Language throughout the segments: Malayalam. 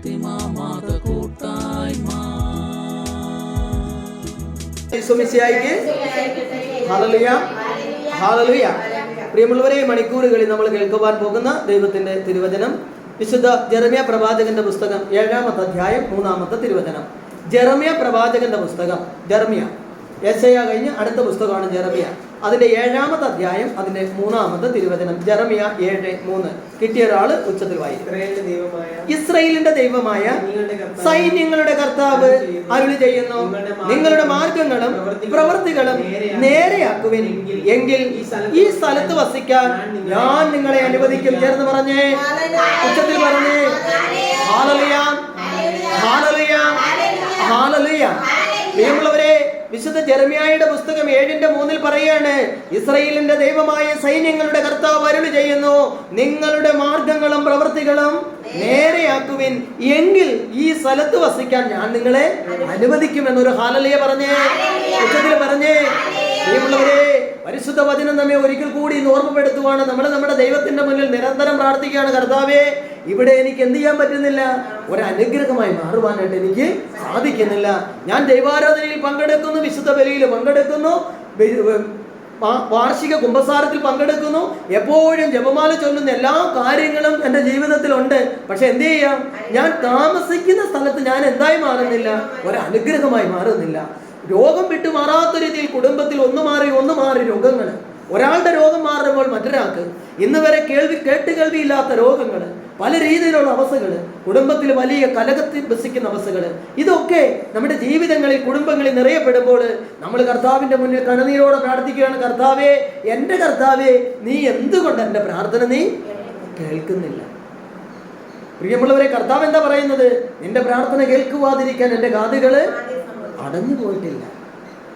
ഫാത്തിമാമാത കൂട്ടായ്മ. Hallelujah, hallelujah. പ്രിയമുള്ളവരെ, മണിക്കൂറുകളിൽ നമ്മൾ കേൾക്കുവാൻ പോകുന്ന ദൈവത്തിന്റെ തിരുവചനം വിശുദ്ധ ജെറമ്യ പ്രവാചകന്റെ പുസ്തകം 7-ാമത്തെ അധ്യായം 3-ാമത്തെ തിരുവചനം. ജെറമ്യ പ്രവാചകന്റെ പുസ്തകം, ജെറമ്യ യെശയ്യാ കഴിഞ്ഞ് അടുത്ത പുസ്തകമാണ് ജെറമ്യ. അതിന്റെ 7-ാമത്തെ അധ്യായം അതിന്റെ 3-ാമത്തെ തിരുവചനം. ജെറമ്യ 7:3 കിട്ടിയ ഒരാള് ഉച്ചത്തിൽ വായിക്കും. ഇസ്രായേലിന്റെ ദൈവമായ സൈന്യങ്ങളുടെ കർത്താവ് അരുളി ചെയ്യുന്നു, നിങ്ങളുടെ മാർഗങ്ങളും പ്രവൃത്തികളും നേരെയാക്കുവിൻ, എങ്കിൽ ഈ സ്ഥലത്ത് വസിക്കാൻ ഞാൻ നിങ്ങളെ അനുവദിക്കും. ചേർന്ന് പറഞ്ഞേ, ഉച്ചത്തിൽ പറഞ്ഞേ, ഹല്ലേലൂയ, ഹല്ലേലൂയ, ഹല്ലേലൂയ. പ്രിയമുള്ളവരെ, വിശുദ്ധ ജെറമ്യായുടെ പുസ്തകം 7:3 പറയാണ്, ഇസ്രായേലിന്റെ ദൈവമായ സൈന്യങ്ങളുടെ കർത്താവ് അരുളി ചെയ്യുന്നു, നിങ്ങളുടെ മാർഗങ്ങളും പ്രവൃത്തികളും നേരെയാക്കുവിൻ, എങ്കിൽ ഈ സ്ഥലത്ത് വസിക്കാൻ ഞാൻ നിങ്ങളെ അനുവദിക്കും എന്നൊരു ഹല്ലേലൂയ പറഞ്ഞേ, ഉച്ചത്തിൽ പറഞ്ഞേ. പ്രിയമുള്ളവരെ, പരിശുദ്ധ വചനം നമ്മെ ഒരിക്കൽ കൂടി ഓർമ്മപ്പെടുത്തുവാണ്. നമ്മൾ നമ്മുടെ ദൈവത്തിന്റെ മുന്നിൽ നിരന്തരം പ്രാർത്ഥിക്കുകയാണ്, കർത്താവേ, ഇവിടെ എനിക്ക് എന്ത് ചെയ്യാൻ പറ്റുന്നില്ല, ഒരനുഗ്രഹമായി മാറുവാനായിട്ട് എനിക്ക് സാധിക്കുന്നില്ല. ഞാൻ ദൈവാരാധനയിൽ പങ്കെടുക്കുന്നു, വിശുദ്ധ ബലിയിൽ പങ്കെടുക്കുന്നു, വാർഷിക കുംഭസാരത്തിൽ പങ്കെടുക്കുന്നു, എപ്പോഴും ജപമാല ചൊല്ലുന്ന എല്ലാ കാര്യങ്ങളും എൻ്റെ ജീവിതത്തിലുണ്ട്. പക്ഷെ എന്ത് ചെയ്യാം, ഞാൻ താമസിക്കുന്ന സ്ഥലത്ത് ഞാൻ എന്തായി മാറുന്നില്ല, ഒരനുഗ്രഹമായി മാറുന്നില്ല. രോഗം വിട്ടു മാറാത്ത രീതിയിൽ കുടുംബത്തിൽ ഒന്ന് മാറി രോഗങ്ങൾ. ഒരാളുടെ രോഗം മാറുമ്പോൾ മറ്റൊരാൾക്ക് ഇന്ന് വരെ കേൾവിയില്ലാത്ത രോഗങ്ങൾ, പല രീതിയിലുള്ള അവസ്ഥകൾ, കുടുംബത്തിൽ വലിയ കലകത്തിൽ ബസിക്കുന്ന അവസ്ഥകൾ, ഇതൊക്കെ നമ്മുടെ ജീവിതങ്ങളിൽ കുടുംബങ്ങളിൽ നിറയപ്പെടുമ്പോൾ നമ്മൾ കർത്താവിന്റെ മുന്നിൽ കണ്ണുനീരോടെ പ്രാർത്ഥിക്കുകയാണ്, കർത്താവേ, എൻ്റെ കർത്താവേ, നീ എന്തുകൊണ്ട് എൻ്റെ പ്രാർത്ഥന നീ കേൾക്കുന്നില്ല? പ്രിയമുള്ളവരെ, കർത്താവ് എന്താ പറയുന്നത്? നിന്റെ പ്രാർത്ഥന കേൾക്കുവാതിരിക്കാൻ എൻ്റെ കാതുകള് അടഞ്ഞു പോയിട്ടില്ല.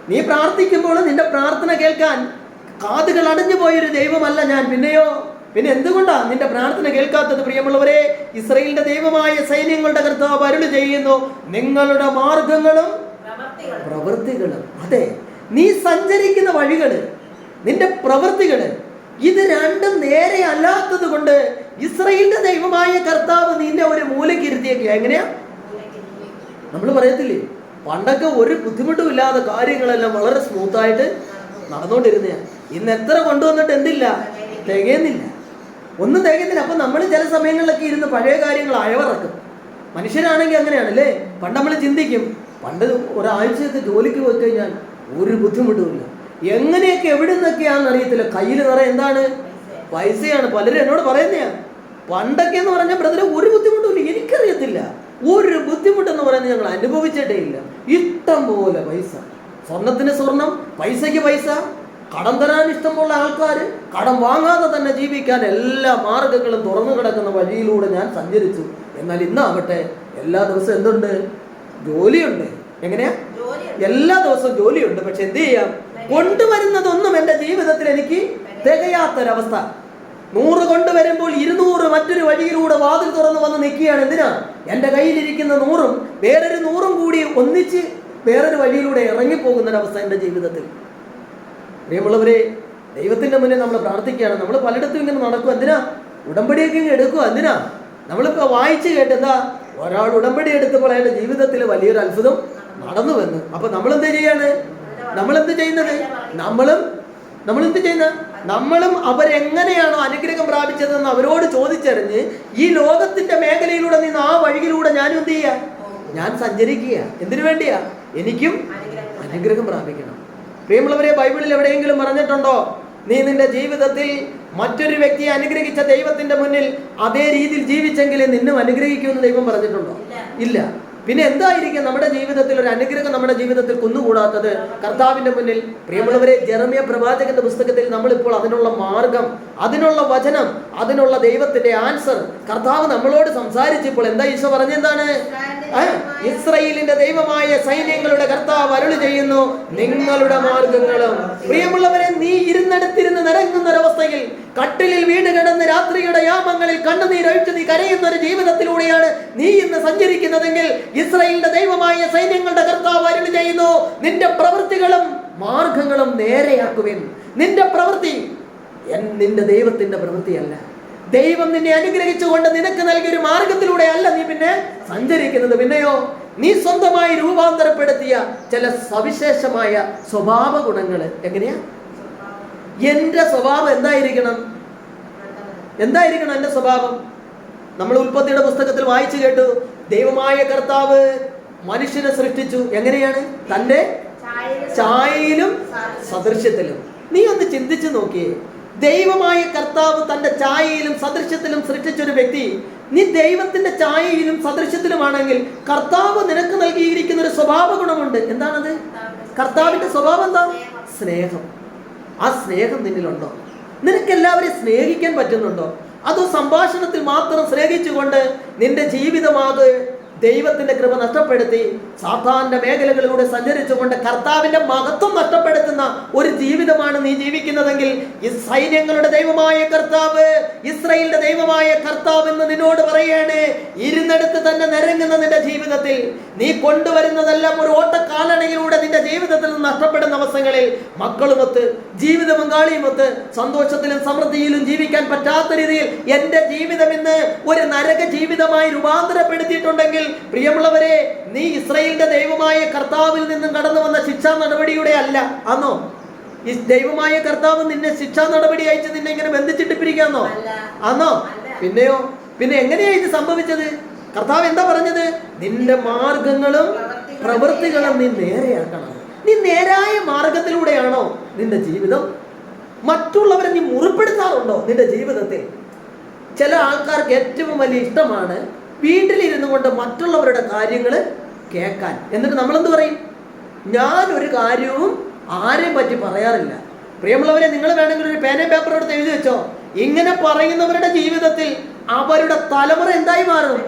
നീ പ്രാർത്ഥിക്കുമ്പോൾ നിന്റെ പ്രാർത്ഥന കേൾക്കാൻ കാതുകൾ അടഞ്ഞു പോയൊരു ദൈവമല്ല ഞാൻ. പിന്നെ എന്തുകൊണ്ടാ നിന്റെ പ്രാർത്ഥന കേൾക്കാത്തത്? പ്രിയമുള്ളവരെ, ഇസ്രായേലിന്റെ ദൈവമായ സൈന്യങ്ങളുടെ കർത്താവ് അരുളി ചെയ്യുന്നു, നിങ്ങളുടെ മാർഗങ്ങളും പ്രവൃത്തികളും, അതെ, നീ സഞ്ചരിക്കുന്ന വഴികള്, നിന്റെ പ്രവൃത്തികള്, ഇത് രണ്ടും നേരെ അല്ലാത്തത് കൊണ്ട് ഇസ്രായേലിന്റെ ദൈവമായ കർത്താവ് നിന്നെ ഒരു മൂലയ്ക്ക് ഇരുത്തിയേക്കുക. എങ്ങനെയാ? നമ്മൾ പറയത്തില്ലേ, പണ്ടൊക്കെ ഒരു ബുദ്ധിമുട്ടും ഇല്ലാതെ കാര്യങ്ങളെല്ലാം വളരെ സ്മൂത്തായിട്ട് നടന്നുകൊണ്ടിരുന്നതാണ്. ഇന്ന് എത്ര കൊണ്ടുവന്നിട്ട് എന്തില്ല, തികയുന്നില്ല, ഒന്നും തികയുന്നില്ല. അപ്പൊ നമ്മൾ ചില സമയങ്ങളിലൊക്കെ ഇരുന്ന് പഴയ കാര്യങ്ങൾ അയവറക്കും. മനുഷ്യരാണെങ്കിൽ അങ്ങനെയാണല്ലേ. പണ്ട് നമ്മൾ ചിന്തിക്കും, പണ്ട് ഒരാഴ്ചയൊക്കെ ജോലിക്ക് പോയി കഴിഞ്ഞാൽ ഒരു ബുദ്ധിമുട്ടുമില്ല, എങ്ങനെയൊക്കെ എവിടെ നിന്നൊക്കെയാണെന്ന് അറിയത്തില്ല, കയ്യിൽ നിറയെ എന്താണ്, പൈസയാണ്. പലരും എന്നോട് പറയുന്നതാണ്, പണ്ടൊക്കെ എന്ന് പറഞ്ഞാൽ ബ്രദറെ ഒരു ബുദ്ധിമുട്ടുമില്ല, എനിക്കറിയത്തില്ല, ഒരു ബുദ്ധിമുട്ടെന്ന് പറയുന്നത് ഞങ്ങൾ അനുഭവിച്ചിട്ടേ ഇല്ല. ഇഷ്ടം പോലെ പൈസ, സ്വർണത്തിന് സ്വർണം, പൈസയ്ക്ക് പൈസ, കടം തരാൻ ഇഷ്ടമുള്ള ആൾക്കാർ, കടം വാങ്ങാതെ തന്നെ ജീവിക്കാൻ എല്ലാ മാർഗങ്ങളും തുറന്നു കിടക്കുന്ന വഴിയിലൂടെ ഞാൻ സഞ്ചരിച്ചു. എന്നാൽ ഇന്നാവട്ടെ എല്ലാ ദിവസവും എന്തുണ്ട്, ജോലിയുണ്ട്. എങ്ങനെയാ? എല്ലാ ദിവസവും ജോലിയുണ്ട്. പക്ഷെ എന്ത് ചെയ്യാം, കൊണ്ടുവരുന്നതൊന്നും എൻ്റെ ജീവിതത്തിൽ എനിക്ക് തികയാത്തൊരവസ്ഥ. 100 കൊണ്ടുവരുമ്പോൾ 200 മറ്റൊരു വഴിയിലൂടെ വാതിൽ തുറന്ന് വന്ന് നിൽക്കുകയാണ്. എന്തിനാ? എൻ്റെ കയ്യിലിരിക്കുന്ന 100-ഉം വേറൊരു 100-ഉം കൂടി ഒന്നിച്ച് വേറൊരു വഴിയിലൂടെ ഇറങ്ങിപ്പോകുന്നൊരവസ്ഥ എൻ്റെ ജീവിതത്തിൽ. പ്രിയമുള്ളവരെ, ദൈവത്തിന്റെ മുന്നിൽ നമ്മൾ പ്രാർത്ഥിക്കുകയാണ്. നമ്മൾ പലയിടത്തും ഇങ്ങനെ നടക്കും. എന്തിനാ? ഉടമ്പടിയൊക്കെ ഇങ്ങനെ എടുക്കുക. എന്തിനാ? നമ്മളിപ്പോൾ വായിച്ചു കേട്ടെന്താ, ഒരാൾ ഉടമ്പടി എടുത്തപ്പോൾ അയാളുടെ ജീവിതത്തിൽ വലിയൊരു അത്ഭുതം നടന്നു വന്നു. അപ്പൊ നമ്മളെന്ത് ചെയ്യാണ്? നമ്മളെന്ത് ചെയ്യുന്നത്? നമ്മളെന്ത് ചെയ്യുന്ന? നമ്മളും അവരെങ്ങനെയാണോ അനുഗ്രഹം പ്രാപിച്ചതെന്ന് അവരോട് ചോദിച്ചറിഞ്ഞ് ഈ ലോകത്തിന്റെ മേഖലയിലൂടെ നിന്ന് ആ വഴിയിലൂടെ ഞാനും എന്ത് ചെയ്യുക? ഞാൻ സഞ്ചരിക്കുക. എന്തിനു വേണ്ടിയാ? എനിക്കും അനുഗ്രഹം പ്രാപിക്കണം. പ്രിയമുള്ളവരെ, ബൈബിളിൽ എവിടെയെങ്കിലും പറഞ്ഞിട്ടുണ്ടോ നീ നിന്റെ ജീവിതത്തിൽ മറ്റൊരു വ്യക്തിയെ അനുഗ്രഹിച്ച ദൈവത്തിന്റെ മുന്നിൽ അതേ രീതിയിൽ ജീവിച്ചെങ്കിൽ നിന്നും അനുഗ്രഹിക്കുമെന്ന് ദൈവം പറഞ്ഞിട്ടുണ്ടോ? ഇല്ല. പിന്നെ എന്തായിരിക്കും നമ്മുടെ ജീവിതത്തിൽ ഒരു അനുഗ്രഹം നമ്മുടെ ജീവിതത്തിൽ കുന്നുകൂടാത്തത്? കർത്താവിന്റെ മുന്നിൽ. പ്രിയമുള്ളവരെ, ജെറമ്യ പ്രവാചകന്റെ പുസ്തകത്തിൽ നമ്മളിപ്പോൾ അതിനുള്ള മാർഗം, അതിനുള്ള വചനം, അതിനുള്ള ദൈവത്തിന്റെ ആൻസർ കർത്താവ് നമ്മളോട് സംസാരിച്ചപ്പോൾ എന്താ ഈശോ പറഞ്ഞെന്താണ്? ഇസ്രായേലിന്റെ ദൈവമായ സൈന്യങ്ങളുടെ കർത്താവ് അരുളി ചെയ്യുന്നു, നിങ്ങളുടെ മാർഗങ്ങളും. പ്രിയമുള്ളവരെ, നീ ഇരുന്നിടത്തിരുന്ന് നിരങ്ങുന്ന ഒരവസ്ഥയിൽ, കട്ടിലിൽ വീട് കിടന്ന് രാത്രിയുടെ യാമങ്ങളിൽ കണ്ണുനീരൊഴിച്ച് നീ കരയുന്ന ഒരു ജീവിതത്തിലൂടെയാണ് നീ ഇന്ന് സഞ്ചരിക്കുന്നതെങ്കിൽ ഇസ്രായേലിന്റെ ദൈവമായ സൈന്യങ്ങളുടെ കർത്താവ് അരുളി ചെയ്യുന്നു, നിന്റെ പ്രവൃത്തികളും മാർഗങ്ങളും നേരെയാക്കുവിൻ. നിന്റെ പ്രവൃത്തി നിന്റെ ദൈവത്തിന്റെ പ്രവൃത്തിയല്ല, ദൈവം നിന്നെ അനുഗ്രഹിച്ചുകൊണ്ട് നിനക്ക് നൽകിയൊരു മാർഗത്തിലൂടെ അല്ല നീ പിന്നെ സഞ്ചരിക്കുന്നത്. പിന്നെയോ നീ സ്വന്തമായി രൂപാന്തരപ്പെടുത്തിയ ചില സവിശേഷമായ സ്വഭാവ ഗുണങ്ങൾ. എങ്ങനെയാ? എന്റെ സ്വഭാവം എന്തായിരിക്കണം? എന്റെ സ്വഭാവം? നമ്മൾ ഉൽപ്പത്തിയുടെ പുസ്തകത്തിൽ വായിച്ചു കേട്ടു, ദൈവമായ കർത്താവ് മനുഷ്യനെ സൃഷ്ടിച്ചു. എങ്ങനെയാണ്? തന്റെ ഛായയിലും സദൃശ്യത്തിലും. നീ ഒന്ന് ചിന്തിച്ചു നോക്കിയേ, ദൈവമായ കർത്താവ് തന്റെ ഛായയിലും സദൃശ്യത്തിലും സൃഷ്ടിച്ചൊരു വ്യക്തി, നീ ദൈവത്തിന്റെ ഛായയിലും സദൃശ്യത്തിലുമാണെങ്കിൽ കർത്താവ് നിനക്ക് നൽകിയിരിക്കുന്ന ഒരു സ്വഭാവ ഗുണമുണ്ട്. എന്താണത്? കർത്താവിന്റെ സ്വഭാവം എന്താ? സ്നേഹം. ആ സ്നേഹം നിന്നിലുണ്ടോ? നിനക്ക് എല്ലാവരെയും സ്നേഹിക്കാൻ പറ്റുന്നുണ്ടോ? അതോ സംഭാഷണത്തിൽ മാത്രം സ്നേഹിച്ചുകൊണ്ട് നിന്റെ ജീവിതമാകെ ദൈവത്തിന്റെ കൃപ നഷ്ടപ്പെടുത്തി സാത്താന്റെ മേഖലകളിലൂടെ സഞ്ചരിച്ചുകൊണ്ട് കർത്താവിന്റെ മഹത്വം നഷ്ടപ്പെടുത്തുന്ന ഒരു ജീവിതമാണ് നീ ജീവിക്കുന്നതെങ്കിൽ, ഈ സൈന്യങ്ങളുടെ ദൈവമായ കർത്താവ്, ഇസ്രായേലിന്റെ ദൈവമായ കർത്താവ് എന്ന് നിന്നോട് പറയാണ്, ഇരുന്നിടത്ത് തന്നെ നിരങ്ങുന്ന നിന്റെ ജീവിതത്തിൽ നീ കൊണ്ടുവരുന്നതെല്ലാം ഒരു ഓട്ടക്കാലണയിലൂടെ നിന്റെ ജീവിതത്തിൽ നിന്ന് നഷ്ടപ്പെടുന്ന അവസരങ്ങളിൽ മക്കളുമൊത്ത്, ജീവിത പങ്കാളിയുമൊത്ത് സന്തോഷത്തിലും സമൃദ്ധിയിലും ജീവിക്കാൻ പറ്റാത്ത രീതിയിൽ എന്റെ ജീവിതം ഇന്ന് ഒരു നരക ജീവിതമായി രൂപാന്തരപ്പെടുത്തിയിട്ടുണ്ടെങ്കിൽ, പ്രിയമുള്ളവരെ, നീ ഇസ്രായേലിന്റെ ദൈവമായ കർത്താവിൽ നിന്നും കടന്നു വന്ന ശിക്ഷാ നടപടിയുടെ അല്ല. ആണോ? ഈ ദൈവമായ കർത്താവ് നിന്നെ ശിക്ഷാ നടപടി അയച്ച് നിന്നെ ഇങ്ങനെ ബന്ധിച്ചിട്ടിരിക്കാന്നോ? ആണോ? പിന്നെയോ? പിന്നെ എങ്ങനെയാ ഇത് സംഭവിച്ചത്? കർത്താവ് എന്താ പറഞ്ഞത്? നിന്റെ മാർഗങ്ങളും പ്രവൃത്തികളും നീ നേരെയാക്കണം. നീ നേരായ മാർഗത്തിലൂടെയാണോ നിന്റെ ജീവിതം? മറ്റുള്ളവരെ നീ മുറിപ്പെടുത്താറുണ്ടോ നിന്റെ ജീവിതത്തിൽ? ചില ആൾക്കാർക്ക് ഏറ്റവും വലിയ ഇഷ്ടമാണ് വീട്ടിലിരുന്നു കൊണ്ട് മറ്റുള്ളവരുടെ കാര്യങ്ങൾ കേൾക്കാൻ. എന്നിട്ട് നമ്മളെന്ത് പറയും? ഞാൻ ഒരു കാര്യവും ആരെയും പറ്റി പറയാറില്ല. പ്രിയമുള്ളവരെ, നിങ്ങൾ വേണമെങ്കിൽ ഒരു പേനയും പേപ്പറും എടുത്ത് എഴുതി വെച്ചോ, ഇങ്ങനെ പറയുന്നവരുടെ ജീവിതത്തിൽ അവരുടെ തലമുറ എന്തായി മാറും?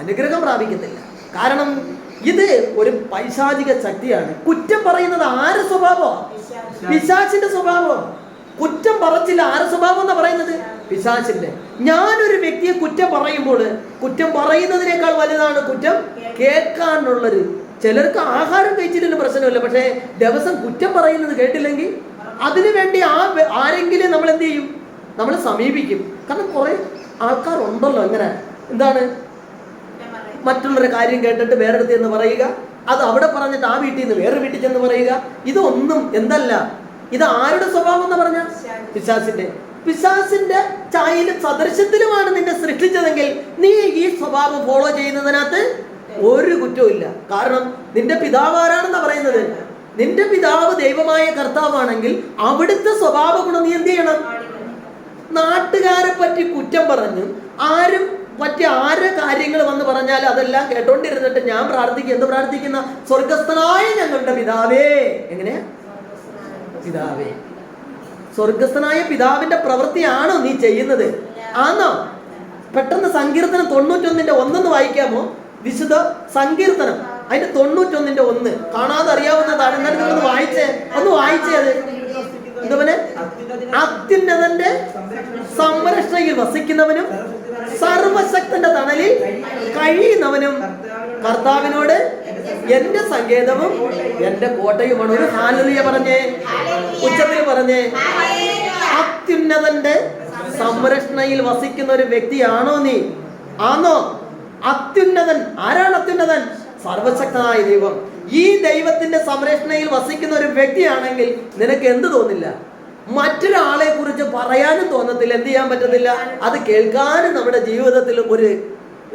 അനുഗ്രഹം പ്രാപിക്കത്തില്ല. കാരണം ഇത് ഒരു പൈശാചിക ശക്തിയാണ്. കുറ്റം പറയുന്നത് ആരുടെ സ്വഭാവം? പിശാചിന്റെ സ്വഭാവം. കുറ്റം പറച്ചില്ല ആരുടെ സ്വഭാവം എന്നാ പറയുന്നത്? പിശാചിന്റെ. ഞാനൊരു വ്യക്തിയെ കുറ്റം പറയുമ്പോൾ കുറ്റം പറയുന്നതിനേക്കാൾ വലുതാണ് കുറ്റം കേൾക്കാനുള്ളൊരു. ചിലർക്ക് ആഹാരം കഴിച്ചിട്ടൊരു പ്രശ്നമില്ല, പക്ഷേ ദിവസം കുറ്റം പറയുന്നത് കേട്ടില്ലെങ്കിൽ അതിനു വേണ്ടി ആരെങ്കിലും നമ്മൾ എന്ത് ചെയ്യും? നമ്മൾ സമീപിക്കും. കാരണം കുറെ ആൾക്കാരുണ്ടല്ലോ ഇങ്ങനെ, എന്താണ്, മറ്റുള്ളവരുടെ കാര്യം കേട്ടിട്ട് വേറെടുത്ത് എന്ന് പറയുക, അത് അവിടെ പറഞ്ഞിട്ട് ആ വീട്ടിൽ നിന്ന് വേറെ വീട്ടിൽ ചെന്ന് പറയുക. ഇതൊന്നും എന്തല്ല, ഇത് ആരുടെ സ്വഭാവം എന്ന് പറഞ്ഞ? പിശാചിന്റെ. പിശാചിന്റെ ഛായയിലും സദൃശ്യത്തിലുമാണ് നിന്നെ സൃഷ്ടിച്ചതെങ്കിൽ നീ ഈ സ്വഭാവം ഫോളോ ചെയ്യുന്നതിനകത്ത് ഒരു കുറ്റവും ഇല്ല. കാരണം നിന്റെ പിതാവ് ആരാണെന്നാ പറയുന്നത്? നിന്റെ പിതാവ് ദൈവമായ കർത്താവാണെങ്കിൽ അവിടുത്തെ സ്വഭാവ ഗുണം നീ എന്ത് ചെയ്യണം? നാട്ടുകാരെ പറ്റി കുറ്റം പറഞ്ഞും ആരും പറ്റി ആരെ കാര്യങ്ങൾ വന്ന് പറഞ്ഞാൽ അതെല്ലാം കേട്ടോണ്ടിരുന്നിട്ട് ഞാൻ പ്രാർത്ഥിക്കും. എന്ത് പ്രാർത്ഥിക്കുന്ന? സ്വർഗസ്ഥനായ ഞങ്ങളുടെ പിതാവേ. എങ്ങനെയാ? പിതാവേ. സ്വർഗസ്ഥനായ പിതാവിന്റെ പ്രവൃത്തിയാണോ നീ ചെയ്യുന്നത്? ആണോ? പെട്ടെന്ന് സങ്കീർത്തനം 91:1 വായിക്കാമോ? വിശുദ്ധ സങ്കീർത്തനം അതിന്റെ 91:1 കാണാതെ അറിയാവുന്നതാണ്. എന്നാലും നിങ്ങളൊന്ന് വായിച്ചേ, ഒന്ന് വായിച്ചേ. അത് എന്തുപോലെ? അത്യുന്നതന്റെ സംരക്ഷണയിൽ വസിക്കുന്നവനും സർവശക്തന്റെ തണലിൽ കഴിയുന്നവനും കർത്താവിനോട് എന്റെ സങ്കേതവും എന്റെ കോട്ടയുമാണ്. ഒരു ഹല്ലേലൂയ പറഞ്ഞേ, ഉച്ചത്തിൽ പറഞ്ഞേ. അത്യുന്നതന്റെ സംരക്ഷണയിൽ വസിക്കുന്ന ഒരു വ്യക്തിയാണോ നീ? ആണോ? അത്യുന്നതൻ ആരാണ്? അത്യുന്നതൻ സർവശക്തനായ ദൈവം. ഈ ദൈവത്തിന്റെ സംരക്ഷണയിൽ വസിക്കുന്ന ഒരു വ്യക്തിയാണെങ്കിൽ നിനക്ക് എന്ത് തോന്നില്ല? മറ്റൊരാളെ കുറിച്ച് പറയാനും തോന്നത്തില്ല. എന്ത് ചെയ്യാൻ പറ്റത്തില്ല? അത് കേൾക്കാനും നമ്മുടെ ജീവിതത്തിൽ ഒരു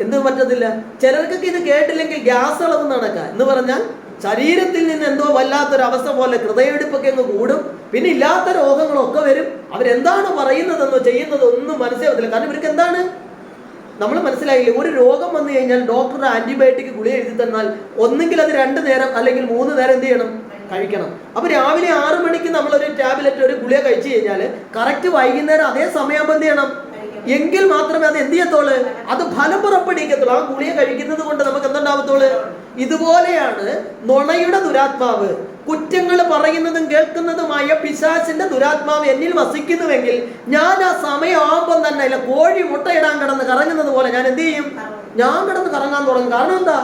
എന്തും പറ്റത്തില്ല. ചിലർക്കൊക്കെ ഇത് കേട്ടില്ലെങ്കിൽ ഗ്യാസ് അളവ് നടക്കുക എന്ന് പറഞ്ഞാൽ ശരീരത്തിൽ നിന്ന് എന്തോ വല്ലാത്തൊരു അവസ്ഥ പോലെ ഹൃദയമിടിപ്പൊക്കെ അങ്ങ് കൂടും. പിന്നെ ഇല്ലാത്ത രോഗങ്ങളൊക്കെ വരും. അവരെന്താണ് പറയുന്നതെന്നോ ചെയ്യുന്നതോ ഒന്നും മനസ്സിലാവത്തില്ല. കാരണം ഇവർക്ക് എന്താണ് നമ്മൾ മനസ്സിലായില്ലേ? ഒരു രോഗം വന്നു കഴിഞ്ഞാൽ ഡോക്ടർ ആന്റിബയോട്ടിക് ഗുളിക എഴുതി തന്നാൽ ഒന്നെങ്കിൽ അത് 2 നേരം അല്ലെങ്കിൽ 3 നേരം എന്ത് ചെയ്യണം? കഴിക്കണം. അപ്പൊ രാവിലെ 6 മണിക്ക് നമ്മളൊരു ടാബ്ലറ്റ് ഒരു ഗുളിക കഴിച്ചു കഴിഞ്ഞാൽ കറക്റ്റ് വൈകുന്നേരം അതേ സമയമാകുമ്പോൾ എന്ത് ചെയ്യണം? എങ്കിൽ മാത്രമേ അത് എന്ത് ചെയ്യത്തുള്ളൂ? അത് ഫലം പുറപ്പെടുവിക്കത്തുള്ളൂ. ആ ഗുളിക കഴിക്കുന്നത് കൊണ്ട് നമുക്ക് എന്തുണ്ടാവത്തുള്ളൂ? ഇതുപോലെയാണ് നുണയുടെ ദുരാത്മാവ്, കുറ്റങ്ങൾ പറയുന്നതും കേൾക്കുന്നതുമായ പിശാചിന്റെ ദുരാത്മാവ് എന്നിൽ വസിക്കുന്നുവെങ്കിൽ ഞാൻ ആ സമയമാകുമ്പോൾ തന്നെ ഇല്ല, കോഴി മുട്ടയിടാൻ കിടന്ന് കറങ്ങുന്നത് പോലെ ഞാൻ എന്ത് ചെയ്യും? ഞാൻ കിടന്ന് കറങ്ങാൻ തുടങ്ങും. കാരണം എന്താ?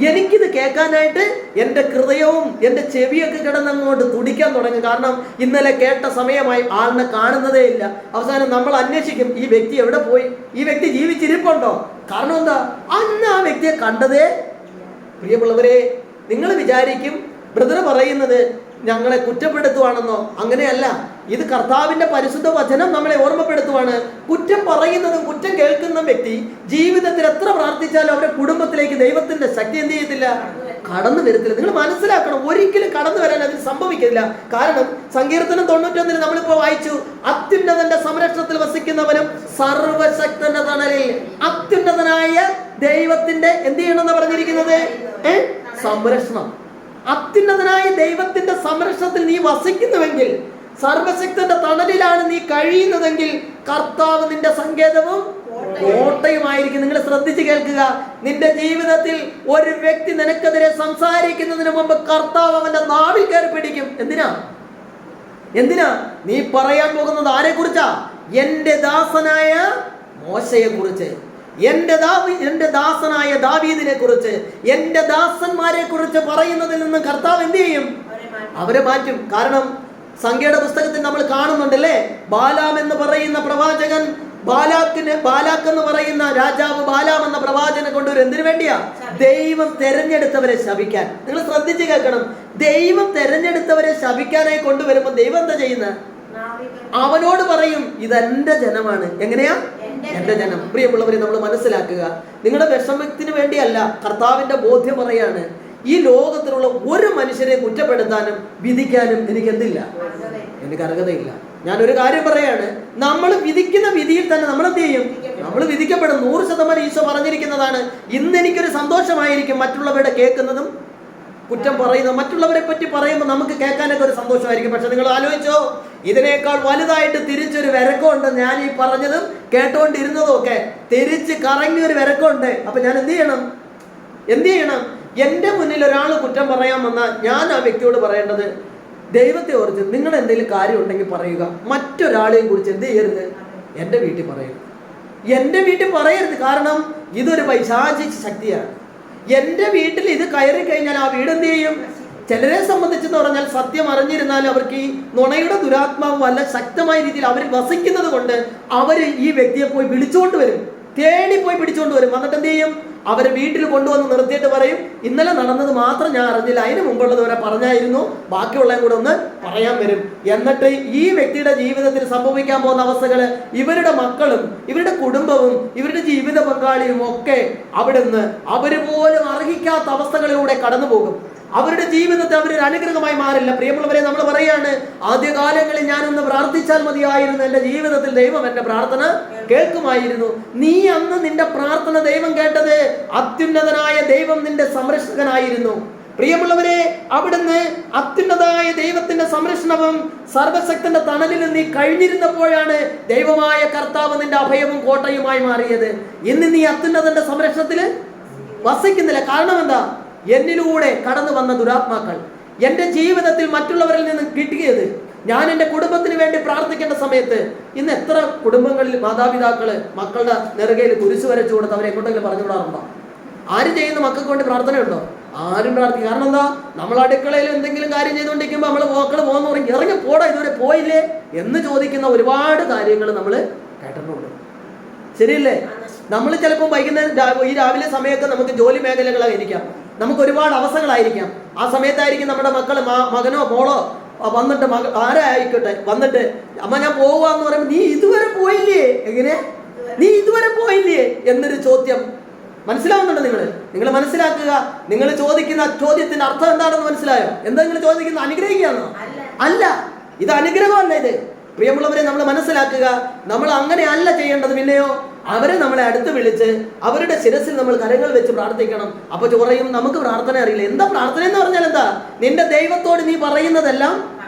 എനിക്കിത് കേൾക്കാനായിട്ട് എൻ്റെ ഹൃദയവും എൻ്റെ ചെവിയൊക്കെ കിടന്നങ്ങോട്ട് തുടിക്കാൻ തുടങ്ങും. കാരണം ഇന്നലെ കേട്ട സമയമായി, ആളിനെ കാണുന്നതേ ഇല്ല. അവസാനം നമ്മൾ അന്വേഷിക്കും, ഈ വ്യക്തി എവിടെ പോയി, ഈ വ്യക്തി ജീവിച്ചിരിപ്പുണ്ടോ? കാരണം എന്താ, അന്ന് ആ വ്യക്തിയെ കണ്ടതേ. പ്രിയമുള്ളവരെ, നിങ്ങൾ വിചാരിക്കും ബ്രദർ പറയുന്നത് ഞങ്ങളെ കുറ്റപ്പെടുത്തുവാണെന്നോ? അങ്ങനെയല്ല. ഇത് കർത്താവിന്റെ പരിശുദ്ധ വചനം നമ്മളെ ഓർമ്മപ്പെടുത്തുവാണ്. കുറ്റം പറയുന്നതും കുറ്റം കേൾക്കുന്ന വ്യക്തി ജീവിതത്തിൽ എത്ര പ്രാർത്ഥിച്ചാലും അവരുടെ കുടുംബത്തിലേക്ക് ദൈവത്തിന്റെ ശക്തി എന്ത് ചെയ്യത്തില്ല, കടന്നു വരത്തില്ല. നിങ്ങൾ മനസ്സിലാക്കണം, ഒരിക്കലും കടന്നു വരാൻ അതിന് സംഭവിക്കില്ല. കാരണം സങ്കീർത്തനം 91 നമ്മളിപ്പോ വായിച്ചു, അത്യുന്നതന്റെ സംരക്ഷണത്തിൽ വസിക്കുന്നവനും സർവശക്തന്റെ തണലിൽ. അത്യുന്നതനായ ദൈവത്തിന്റെ എന്ത് ചെയ്യണമെന്ന് പറഞ്ഞിരിക്കുന്നത്? സംരക്ഷണം. അത്യുന്നതനായ ദൈവത്തിന്റെ സംരക്ഷണത്തിൽ നീ വസിക്കുന്നുവെങ്കിൽ, സർവശക്തന്റെ തണലിലാണ് നീ കഴിയുന്നതെങ്കിൽ, കർത്താവ് നിന്റെ സങ്കേതവും കോട്ടയുമായിരിക്കും. നിങ്ങൾ ശ്രദ്ധിച്ച് കേൾക്കുക. നിന്റെ ജീവിതത്തിൽ ഒരു വ്യക്തി നിനക്കെതിരെ സംസാരിക്കുന്നതിന് മുമ്പ് കർത്താവ് അവന്റെ നാവിൽ കയറി പിടിക്കും. എന്തിനാ നീ പറയാൻ പോകുന്നത്? ആരെ കുറിച്ചാ? എന്റെ ദാസനായ മോശയെ കുറിച്ച്, എന്റെ ദാസനായ ദാവീദിനെ കുറിച്ച്, എന്റെ ദാസന്മാരെ കുറിച്ച് പറയുന്നതിൽ നിന്ന് കർത്താവ് എന്ത് ചെയ്യും? അവരെ മാറ്റും. കാരണം സംഖ്യയുടെ പുസ്തകത്തിൽ നമ്മൾ കാണുന്നുണ്ടല്ലേ, ബാലാം എന്ന് പറയുന്ന പ്രവാചകൻ, ബാലാക്ക് എന്ന് പറയുന്ന രാജാവ് ബാലാം എന്ന പ്രവാചകനെ കൊണ്ടുവരും. എന്തിനു വേണ്ടിയാ? ദൈവം തെരഞ്ഞെടുത്തവരെ ശപിക്കാൻ. നിങ്ങൾ ശ്രദ്ധിച്ച് കേൾക്കണം. ദൈവം തെരഞ്ഞെടുത്തവരെ ശപിക്കാനായി കൊണ്ടുവരുമ്പോൾ ദൈവം എന്താ ചെയ്യുന്നത്? അവനോട് പറയും, ഇതെന്റെ ജനമാണ്. എങ്ങനെയാ? എന്റെ ജനം. പ്രിയമുള്ളവരെ, നമ്മൾ മനസ്സിലാക്കുക, നിങ്ങളുടെ വിഷമത്തിന് വേണ്ടിയല്ല, കർത്താവിന്റെ ബോധ്യം പറയാണ്. ഈ ലോകത്തിലുള്ള ഒരു മനുഷ്യരെ കുറ്റപ്പെടുത്താനും വിധിക്കാനും എനിക്ക് എന്തില്ല, എനിക്ക് അർഹതയില്ല. ഞാനൊരു കാര്യം പറയാണ്, നമ്മൾ വിധിക്കുന്ന വിധിയിൽ തന്നെ നമ്മൾ എന്ത് ചെയ്യും? നമ്മൾ വിധിക്കപ്പെടും. 100% ഈശോ പറഞ്ഞിരിക്കുന്നതാണ്. ഇന്ന് എനിക്കൊരു സന്തോഷമായിരിക്കും മറ്റുള്ളവരുടെ കേൾക്കുന്നതും കുറ്റം പറയുന്നത്. മറ്റുള്ളവരെ പറ്റി പറയുമ്പോൾ നമുക്ക് കേൾക്കാനൊക്കെ ഒരു സന്തോഷമായിരിക്കും. പക്ഷെ നിങ്ങൾ ആലോചിച്ചോ, ഇതിനേക്കാൾ വലുതായിട്ട് തിരിച്ചൊരു വിരക്കമുണ്ട്. ഞാൻ ഈ പറഞ്ഞതും കേട്ടുകൊണ്ടിരുന്നതും ഒക്കെ തിരിച്ച് കറങ്ങിയൊരു വിരക്കമുണ്ട്. അപ്പൊ ഞാൻ എന്ത് ചെയ്യണം? എൻ്റെ മുന്നിൽ ഒരാൾ കുറ്റം പറയാൻ വന്നാൽ ഞാൻ ആ വ്യക്തിയോട് പറയേണ്ടത്, ദൈവത്തെ ഓർത്ത് നിങ്ങൾ എന്തെങ്കിലും കാര്യം ഉണ്ടെങ്കിൽ പറയുക. മറ്റൊരാളെയും കുറിച്ച് എന്ത് ചെയ്യരുത്? എൻ്റെ വീട്ടിൽ പറയരുത്. എൻ്റെ വീട്ടിൽ പറയരുത്. കാരണം ഇതൊരു പൈശാചിക ശക്തിയാണ്. എൻ്റെ വീട്ടിൽ ഇത് കയറി കഴിഞ്ഞാൽ ആ വീട് എന്ത് ചെയ്യും? ചിലരെ സംബന്ധിച്ചെന്ന് പറഞ്ഞാൽ സത്യം അറിഞ്ഞിരുന്നാലും അവർക്ക് ഈ നുണയുടെ ദുരാത്മാവ് വല്ല ശക്തമായ രീതിയിൽ അവർ വസിക്കുന്നത് കൊണ്ട് അവർ ഈ വ്യക്തിയെ പോയി വിളിച്ചുകൊണ്ട് വരും, തേടി പോയി പിടിച്ചുകൊണ്ട് വരും. എന്നിട്ട് എന്ത് ചെയ്യും? അവരെ വീട്ടിൽ കൊണ്ടുവന്ന് നിർത്തിയിട്ട് പറയും, ഇന്നലെ നടന്നത് മാത്രം ഞാൻ അറിഞ്ഞില്ല, അതിന് മുമ്പുള്ളത് വരെ പറഞ്ഞായിരുന്നു, ബാക്കിയുള്ളതും കൂടെ ഒന്ന് പറയാൻ വരും. എന്നിട്ട് ഈ വ്യക്തിയുടെ ജീവിതത്തിൽ സംഭവിക്കാൻ പോകുന്ന അവസ്ഥകള്, ഇവരുടെ മക്കളും ഇവരുടെ കുടുംബവും ഇവരുടെ ജീവിത പങ്കാളിയും ഒക്കെ അവിടുന്ന് അവര് പോലും അർഹിക്കാത്ത അവസ്ഥകളിലൂടെ കടന്നു പോകും. അവരുടെ ജീവിതത്തെ അവരൊരു അനുഗ്രഹമായി മാറില്ല. പ്രിയമുള്ളവരെ, നമ്മൾ പറയാണ്, ആദ്യകാലങ്ങളിൽ ഞാനൊന്ന് പ്രാർത്ഥിച്ചാൽ മതിയായിരുന്നു, എൻ്റെ ജീവിതത്തിൽ ദൈവം എൻ്റെ പ്രാർത്ഥന കേൾക്കുമായിരുന്നു. നീ അന്ന് നിന്റെ പ്രാർത്ഥന ദൈവം കേട്ടത് അത്യുന്നതനായ ദൈവം നിന്റെ സംരക്ഷകനായിരുന്നു. പ്രിയമുള്ളവരെ, അവിടുന്ന് അത്യുന്നതനായ ദൈവത്തിന്റെ സംരക്ഷണവും സർവശക്തന്റെ തണലിൽ നീ കഴിഞ്ഞിരുന്നപ്പോഴാണ് ദൈവമായ കർത്താവ് നിന്റെ അഭയവും കോട്ടയുമായി മാറിയത്. ഇന്ന് നീ അത്യുന്നതന്റെ സംരക്ഷണത്തിൽ വസിക്കുന്നില്ല. കാരണം എന്താ? എന്നിലൂടെ കടന്നു വന്ന ദുരാത്മാക്കൾ, എൻ്റെ ജീവിതത്തിൽ മറ്റുള്ളവരിൽ നിന്ന് കിട്ടിയത്. ഞാൻ എൻ്റെ കുടുംബത്തിന് വേണ്ടി പ്രാർത്ഥിക്കേണ്ട സമയത്ത് ഇന്ന് എത്ര കുടുംബങ്ങളിൽ മാതാപിതാക്കള് മക്കളുടെ നെറുകയിൽ കുരിശ് വരച്ചു കൊടുത്ത് അവരെ എങ്ങോട്ടെങ്കിലും പറഞ്ഞു വിടാറുണ്ടോ? ആര് ചെയ്യുന്ന മക്കൾക്ക് വേണ്ടി പ്രാർത്ഥനയുണ്ടോ? ആരും പ്രാർത്ഥിക്കും. കാരണം എന്താ? നമ്മൾ അടുക്കളയിൽ എന്തെങ്കിലും കാര്യം ചെയ്തുകൊണ്ടിരിക്കുമ്പോൾ നമ്മൾ മക്കൾ പോകുന്ന പറയും, ഇറങ്ങി പോടാ, ഇതുവരെ പോയില്ലേ എന്ന് ചോദിക്കുന്ന ഒരുപാട് കാര്യങ്ങൾ നമ്മൾ കേട്ടിട്ടുണ്ട്. ശരിയല്ലേ? നമ്മൾ ചിലപ്പോൾ വൈകുന്നേരം ഈ രാവിലെ സമയമൊക്കെ നമുക്ക് ജോലി മേഖലകളായിരിക്കാം, നമുക്ക് ഒരുപാട് അവസ്ഥകളായിരിക്കാം. ആ സമയത്തായിരിക്കും നമ്മുടെ മക്കൾ, മകനോ മോളോ വന്നിട്ട് ആരായിക്കോട്ടെ വന്നിട്ട്, അമ്മ ഞാൻ പോവാന്ന് പറയുമ്പോൾ, നീ ഇതുവരെ പോയില്ലേ? എങ്ങനെ നീ ഇതുവരെ പോയില്ലേ എന്നൊരു ചോദ്യം. മനസ്സിലാവുന്നുണ്ടോ? നിങ്ങൾ മനസ്സിലാക്കുക. നിങ്ങൾ ചോദിക്കുന്ന ചോദ്യത്തിന്റെ അർത്ഥം എന്താണെന്ന് മനസ്സിലായോ? എന്താ നിങ്ങൾ ചോദിക്കുന്ന? അനുഗ്രഹിക്കുകയാണോ? അല്ല, ഇത് അനുഗ്രഹമല്ല. ഇത് പ്രിയമുള്ളവരെ, നമ്മൾ മനസ്സിലാക്കുക. നമ്മൾ അങ്ങനെ അല്ല ചെയ്യേണ്ടത്. പിന്നെയോ, അവരെ നമ്മളെ അടുത്ത് വിളിച്ച് അവരുടെ ശിരസിൽ നമ്മൾ കരങ്ങൾ വെച്ച് പ്രാർത്ഥിക്കണം. അപ്പൊ പറയും, നമുക്ക് പ്രാർത്ഥന അറിയില്ല. എന്താ പ്രാർത്ഥന എന്ന് പറഞ്ഞാൽ എന്താ? നിന്റെ ദൈവത്തോട് നീ പറയുന്നതെല്ലാം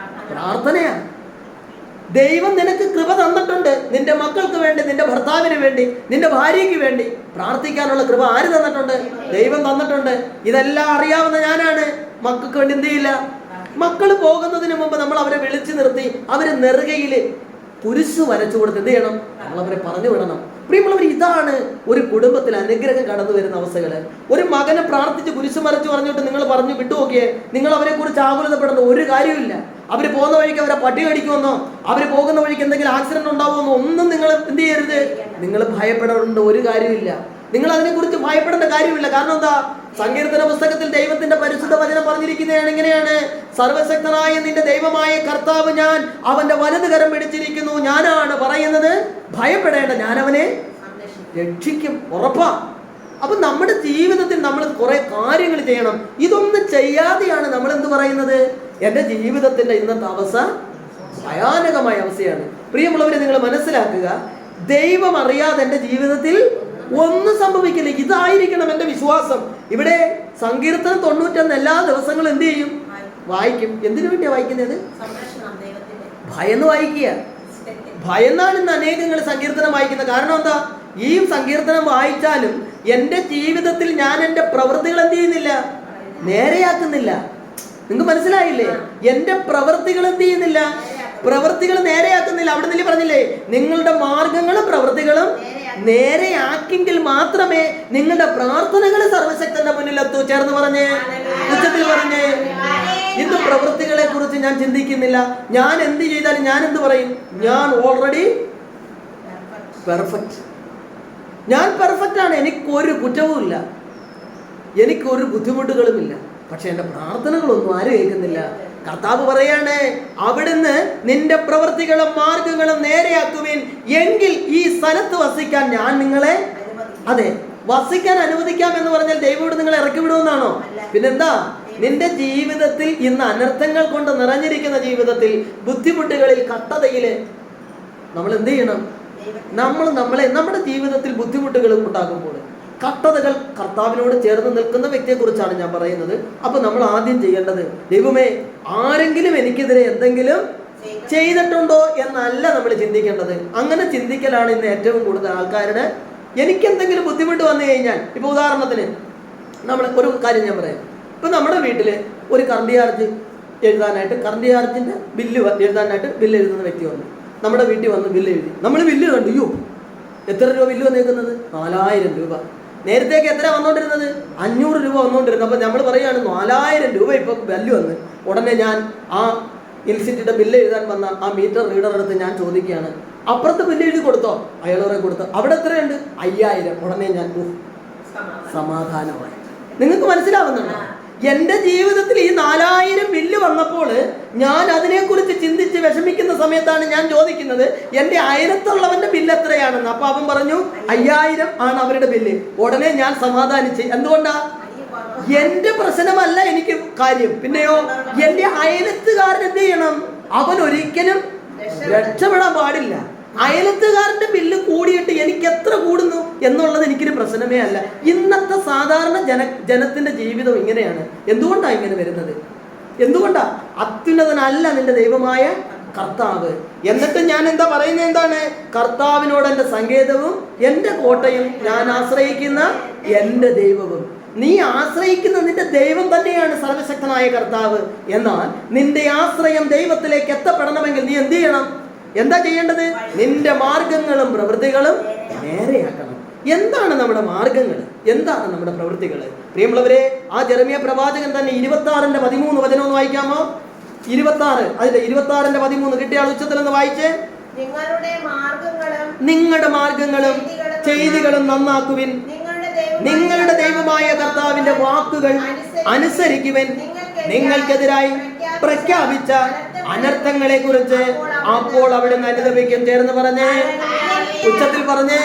പ്രാർത്ഥനയാണ്. ദൈവം നിനക്ക് കൃപ തന്നിട്ടുണ്ട്. നിന്റെ മക്കൾക്ക് വേണ്ടി, നിന്റെ ഭർത്താവിന് വേണ്ടി, നിന്റെ ഭാര്യയ്ക്ക് വേണ്ടി പ്രാർത്ഥിക്കാനുള്ള കൃപ ആര് തന്നിട്ടുണ്ട്? ദൈവം തന്നിട്ടുണ്ട്. ഇതെല്ലാം അറിയാവുന്ന ഞാനാണ് മക്കൾക്ക് വേണ്ടി എന്ത് ചെയ്യില്ല. മക്കൾ പോകുന്നതിന് മുമ്പ് നമ്മൾ അവരെ വിളിച്ചു നിർത്തി അവരെ നെറുകയിൽ കുരിശ് വരച്ചു കൊടുത്ത് എന്ത് ചെയ്യണം? നമ്മൾ അവരെ പറഞ്ഞു വിടണം. പ്രിയമുള്ളവർ, ഇതാണ് ഒരു കുടുംബത്തിൽ അനുഗ്രഹം കടന്നു വരുന്ന അവസ്ഥകൾ. ഒരു മകനെ പ്രാർത്ഥിച്ച് കുരിശു മറിച്ച് പറഞ്ഞിട്ട് നിങ്ങൾ പറഞ്ഞു വിട്ടുനോക്കിയേ, നിങ്ങൾ അവരെ കുറിച്ച് ആകുലതപ്പെടേണ്ട ഒരു കാര്യമില്ല. അവർ പോകുന്ന വഴിക്ക് അവരെ പട്ടി കടിക്കുമെന്നോ അവർ പോകുന്ന വഴിക്ക് എന്തെങ്കിലും ആക്സിഡന്റ് ഉണ്ടാവുമെന്നോ ഒന്നും നിങ്ങൾ എന്ത് ചെയ്യരുത്. നിങ്ങൾ ഭയപ്പെടേണ്ട ഒരു കാര്യമില്ല. നിങ്ങൾ അതിനെക്കുറിച്ച് ഭയപ്പെടേണ്ട കാര്യമില്ല. കാരണം എന്താ? സങ്കീർത്തന പുസ്തകത്തിൽ ദൈവത്തിന്റെ പരിശുദ്ധ വചനം പറഞ്ഞിരിക്കുന്നതാണ് ഇങ്ങനെയാണ്: സർവശക്തനായ നിന്റെ ദൈവമായ കർത്താവ് ഞാൻ അവന്റെ വലതു കരം പിടിച്ചിരിക്കുന്നു, ഞാനാണ് പറയുന്നത്, ഭയപ്പെടേണ്ട, ഞാൻ അവനെ രക്ഷിക്കും, ഉറപ്പാ. അപ്പൊ നമ്മുടെ ജീവിതത്തിൽ നമ്മൾ കുറെ കാര്യങ്ങൾ ചെയ്യണം. ഇതൊന്നും ചെയ്യാതെയാണ് നമ്മൾ എന്ത് പറയുന്നത്? എന്റെ ജീവിതത്തിന്റെ ഇന്നത്തെ അവസ്ഥ ഭയാനകമായ അവസ്ഥയാണ്. പ്രിയമുള്ളവരെ, നിങ്ങൾ മനസ്സിലാക്കുക, ദൈവം അറിയാതെ എന്റെ ജീവിതത്തിൽ ഒന്നും സംഭവിക്കില്ല. ഇതായിരിക്കണം എന്റെ വിശ്വാസം. ഇവിടെ സങ്കീർത്തനം 91 എല്ലാ ദിവസങ്ങളും എന്ത് ചെയ്യും? വായിക്കും. എന്തിനു വേണ്ടിയാ വായിക്കുന്നത്? ഭയന്ന് വായിക്കുക. ഭയന്നാണ് ഇന്ന് അനേകങ്ങൾ സങ്കീർത്തനം വായിക്കുന്നത്. കാരണം എന്താ? ഈ സങ്കീർത്തനം വായിച്ചാലും എന്റെ ജീവിതത്തിൽ ഞാൻ എന്റെ പ്രവൃത്തികൾ എന്ത് ചെയ്യുന്നില്ല? നേരെയാക്കുന്നില്ല. നിങ്ങൾക്ക് മനസ്സിലായില്ലേ? എന്റെ പ്രവൃത്തികൾ എന്ത് ചെയ്യുന്നില്ല? പ്രവൃത്തികൾ നേരെയാക്കുന്നില്ല. അവിടെ നിന്ന് പറഞ്ഞില്ലേ, നിങ്ങളുടെ മാർഗങ്ങളും പ്രവൃത്തികളും നേരെയാക്കിയെങ്കിൽ മാത്രമേ നിങ്ങളുടെ പ്രാർത്ഥനകൾ സർവശക്തന്റെ മുന്നിലെത്തൂ. ചേർന്ന് പറഞ്ഞേ, ഉച്ചത്തിൽ പറഞ്ഞേ. ഇന്ന് പ്രവൃത്തികളെ കുറിച്ച് ഞാൻ ചിന്തിക്കുന്നില്ല. ഞാൻ എന്ത് ചെയ്താലും ഞാൻ എന്ത് പറയും? ഞാൻ ഓൾറെഡി പെർഫെക്റ്റ്. ഞാൻ പെർഫെക്റ്റ് ആണ്. എനിക്കൊരു കുറ്റവുമില്ല, എനിക്കൊരു ബുദ്ധിമുട്ടുകളുമില്ല. പക്ഷെ എൻ്റെ പ്രാർത്ഥനകളൊന്നും ആരും കേൾക്കുന്നില്ല. കർത്താവ് പറയാണ്, അവിടുന്ന് നിന്റെ പ്രവൃത്തികളും മാർഗങ്ങളും നേരെയാക്കുവിൻ, എങ്കിൽ ഈ സ്ഥലത്ത് വസിക്കാൻ ഞാൻ നിങ്ങളെ, അതെ, വസിക്കാൻ അനുവദിക്കാം എന്ന് പറഞ്ഞാൽ ദൈവം നിങ്ങളെ ഇറക്കി വിടുമെന്നാണോ? പിന്നെന്താ? നിന്റെ ജീവിതത്തിൽ ഇന്ന് അനർത്ഥങ്ങൾ കൊണ്ട് നിറഞ്ഞിരിക്കുന്ന ജീവിതത്തിൽ, ബുദ്ധിമുട്ടുകളിൽ, കട്ടതയില് നമ്മൾ എന്ത് ചെയ്യണം? നമ്മുടെ ജീവിതത്തിൽ ബുദ്ധിമുട്ടുകൾ ഉണ്ടാകുമ്പോൾ, കട്ടതകൾ, കർത്താവിനോട് ചേർന്ന് നിൽക്കുന്ന വ്യക്തിയെ കുറിച്ചാണ് ഞാൻ പറയുന്നത്. അപ്പൊ നമ്മൾ ആദ്യം ചെയ്യേണ്ടത്, ദൈവമേ, ആരെങ്കിലും എനിക്കെതിരെ എന്തെങ്കിലും ചെയ്തിട്ടുണ്ടോ എന്നല്ല നമ്മൾ ചിന്തിക്കേണ്ടത്. അങ്ങനെ ചിന്തിക്കലാണ് ഇന്ന് ഏറ്റവും കൂടുതൽ ആൾക്കാരുടെ. എനിക്ക് എന്തെങ്കിലും ബുദ്ധിമുട്ട് വന്നു കഴിഞ്ഞാൽ, ഇപ്പൊ ഉദാഹരണത്തിന് നമ്മൾ ഒരു കാര്യം ഞാൻ പറയാം. ഇപ്പൊ നമ്മുടെ വീട്ടില് ഒരു കറണ്ട് ചാർജ് എഴുതാനായിട്ട്, കറണ്ട് ചാർജിന്റെ ബില്ല് എഴുതാനായിട്ട് ബില്ല് എഴുതുന്ന വ്യക്തി വന്നു. നമ്മുടെ വീട്ടിൽ വന്ന് ബില്ല് എഴുതി. നമ്മൾ ബില്ല് കണ്ടു, അയ്യോ എത്ര രൂപ ബില്ല് വന്നേക്കുന്നത്? 4000 രൂപ. നേരത്തേക്ക് എത്ര വന്നോണ്ടിരുന്നത്? 500 രൂപ വന്നോണ്ടിരുന്നത്. അപ്പൊ നമ്മൾ പറയുകയാണ് 4000 രൂപ ഇപ്പൊ ബില്ല് വന്ന്. ഉടനെ ഞാൻ ആ ഇലക്ട്രിസിറ്റിയുടെ ബില്ല് എഴുതാൻ വന്ന ആ മീറ്റർ റീഡർ അടുത്ത് ഞാൻ ചോദിക്കുകയാണ്, അപ്പുറത്ത് ബില്ല് എഴുതി കൊടുത്തോ? അയാളോറെ കൊടുത്തോ. അവിടെ എത്രയുണ്ട്? 5000. ഉടനെ ഞാൻ സമാധാനമായി. നിങ്ങൾക്ക് മനസ്സിലാവുന്നുണ്ടോ? എന്റെ ജീവിതത്തിൽ ഈ 4000 ബില്ല് വന്നപ്പോൾ ഞാൻ അതിനെക്കുറിച്ച് ചിന്തിച്ച് വിഷമിക്കുന്ന സമയത്താണ് ഞാൻ ചോദിക്കുന്നത്, എന്റെ അയലത്തുള്ളവന്റെ ബില്ല് എത്രയാണെന്ന്. അപ്പൊ അവൻ പറഞ്ഞു 5000 ആണ് അവരുടെ ബില്ല്. ഉടനെ ഞാൻ സമാധാനിച്ച്. എന്തുകൊണ്ടാ? എന്റെ പ്രശ്നമല്ല എനിക്ക് കാര്യം. പിന്നെയോ, എന്റെ അയലത്തുകാരൻ എന്ത് ചെയ്യണം? അവൻ ഒരിക്കലും രക്ഷപ്പെടാൻ പാടില്ല. അയലത്തുകാരന്റെ ബില്ല് കൂടിയിട്ട് എനിക്ക് എത്ര കൂടുന്നു എന്നുള്ളത് എനിക്കൊരു പ്രശ്നമേ അല്ല. ഇന്നത്തെ സാധാരണ ജനത്തിന്റെ ജീവിതം ഇങ്ങനെയാണ്. എന്തുകൊണ്ടാണ് ഇങ്ങനെ വരുന്നത്? എന്തുകൊണ്ടാ? അത്യുന്നതനല്ല നിന്റെ ദൈവമായ കർത്താവ്. എന്നിട്ട് ഞാൻ എന്താ പറയുന്നത്? എന്താണ്? കർത്താവിനോട് എന്റെ സങ്കേതവും എന്റെ കോട്ടയും, ഞാൻ ആശ്രയിക്കുന്ന എന്റെ ദൈവവും. നീ ആശ്രയിക്കുന്ന നിന്റെ ദൈവം തന്നെയാണ് സർവശക്തനായ കർത്താവ്. എന്നാൽ നിന്റെ ആശ്രയം ദൈവത്തിലേക്ക് എത്തപ്പെടണമെങ്കിൽ നീ എന്ത് ചെയ്യണം? എന്താ ചെയ്യേണ്ടത്? നിന്റെ മാർഗങ്ങളും പ്രവൃത്തികളും നേരെയാക്കണം. എന്താണ് നമ്മുടെ മാർഗങ്ങൾ? എന്താണ് നമ്മുടെ പ്രവൃത്തികൾ? പ്രിയമുള്ളവരെ, ആ ജെറമ്യ പ്രവാചകൻ തന്നെ 26:13 വചനം ഒന്ന് വായിക്കാമോ? 26, അതിന്റെ 26:13 കിട്ടിയ ആൾ ഉച്ചത്തിൽ ഒന്ന് വായിച്ചേ. നിങ്ങളുടെ മാർഗങ്ങളും ചെയ്തികളും നന്നാക്കുവിൻ, നിങ്ങളുടെ ദൈവമായ കർത്താവിന്റെ വാക്കുകൾ അനുസരിക്കുവിൻ, നിങ്ങൾക്കെതിരായി പ്രഖ്യാപിച്ച അനർത്ഥങ്ങളെ കുറിച്ച് അപ്പോൾ അവിടെ അനുദപിക്കും. ചേർന്ന് പറഞ്ഞേ, ഉച്ചത്തിൽ പറഞ്ഞേ.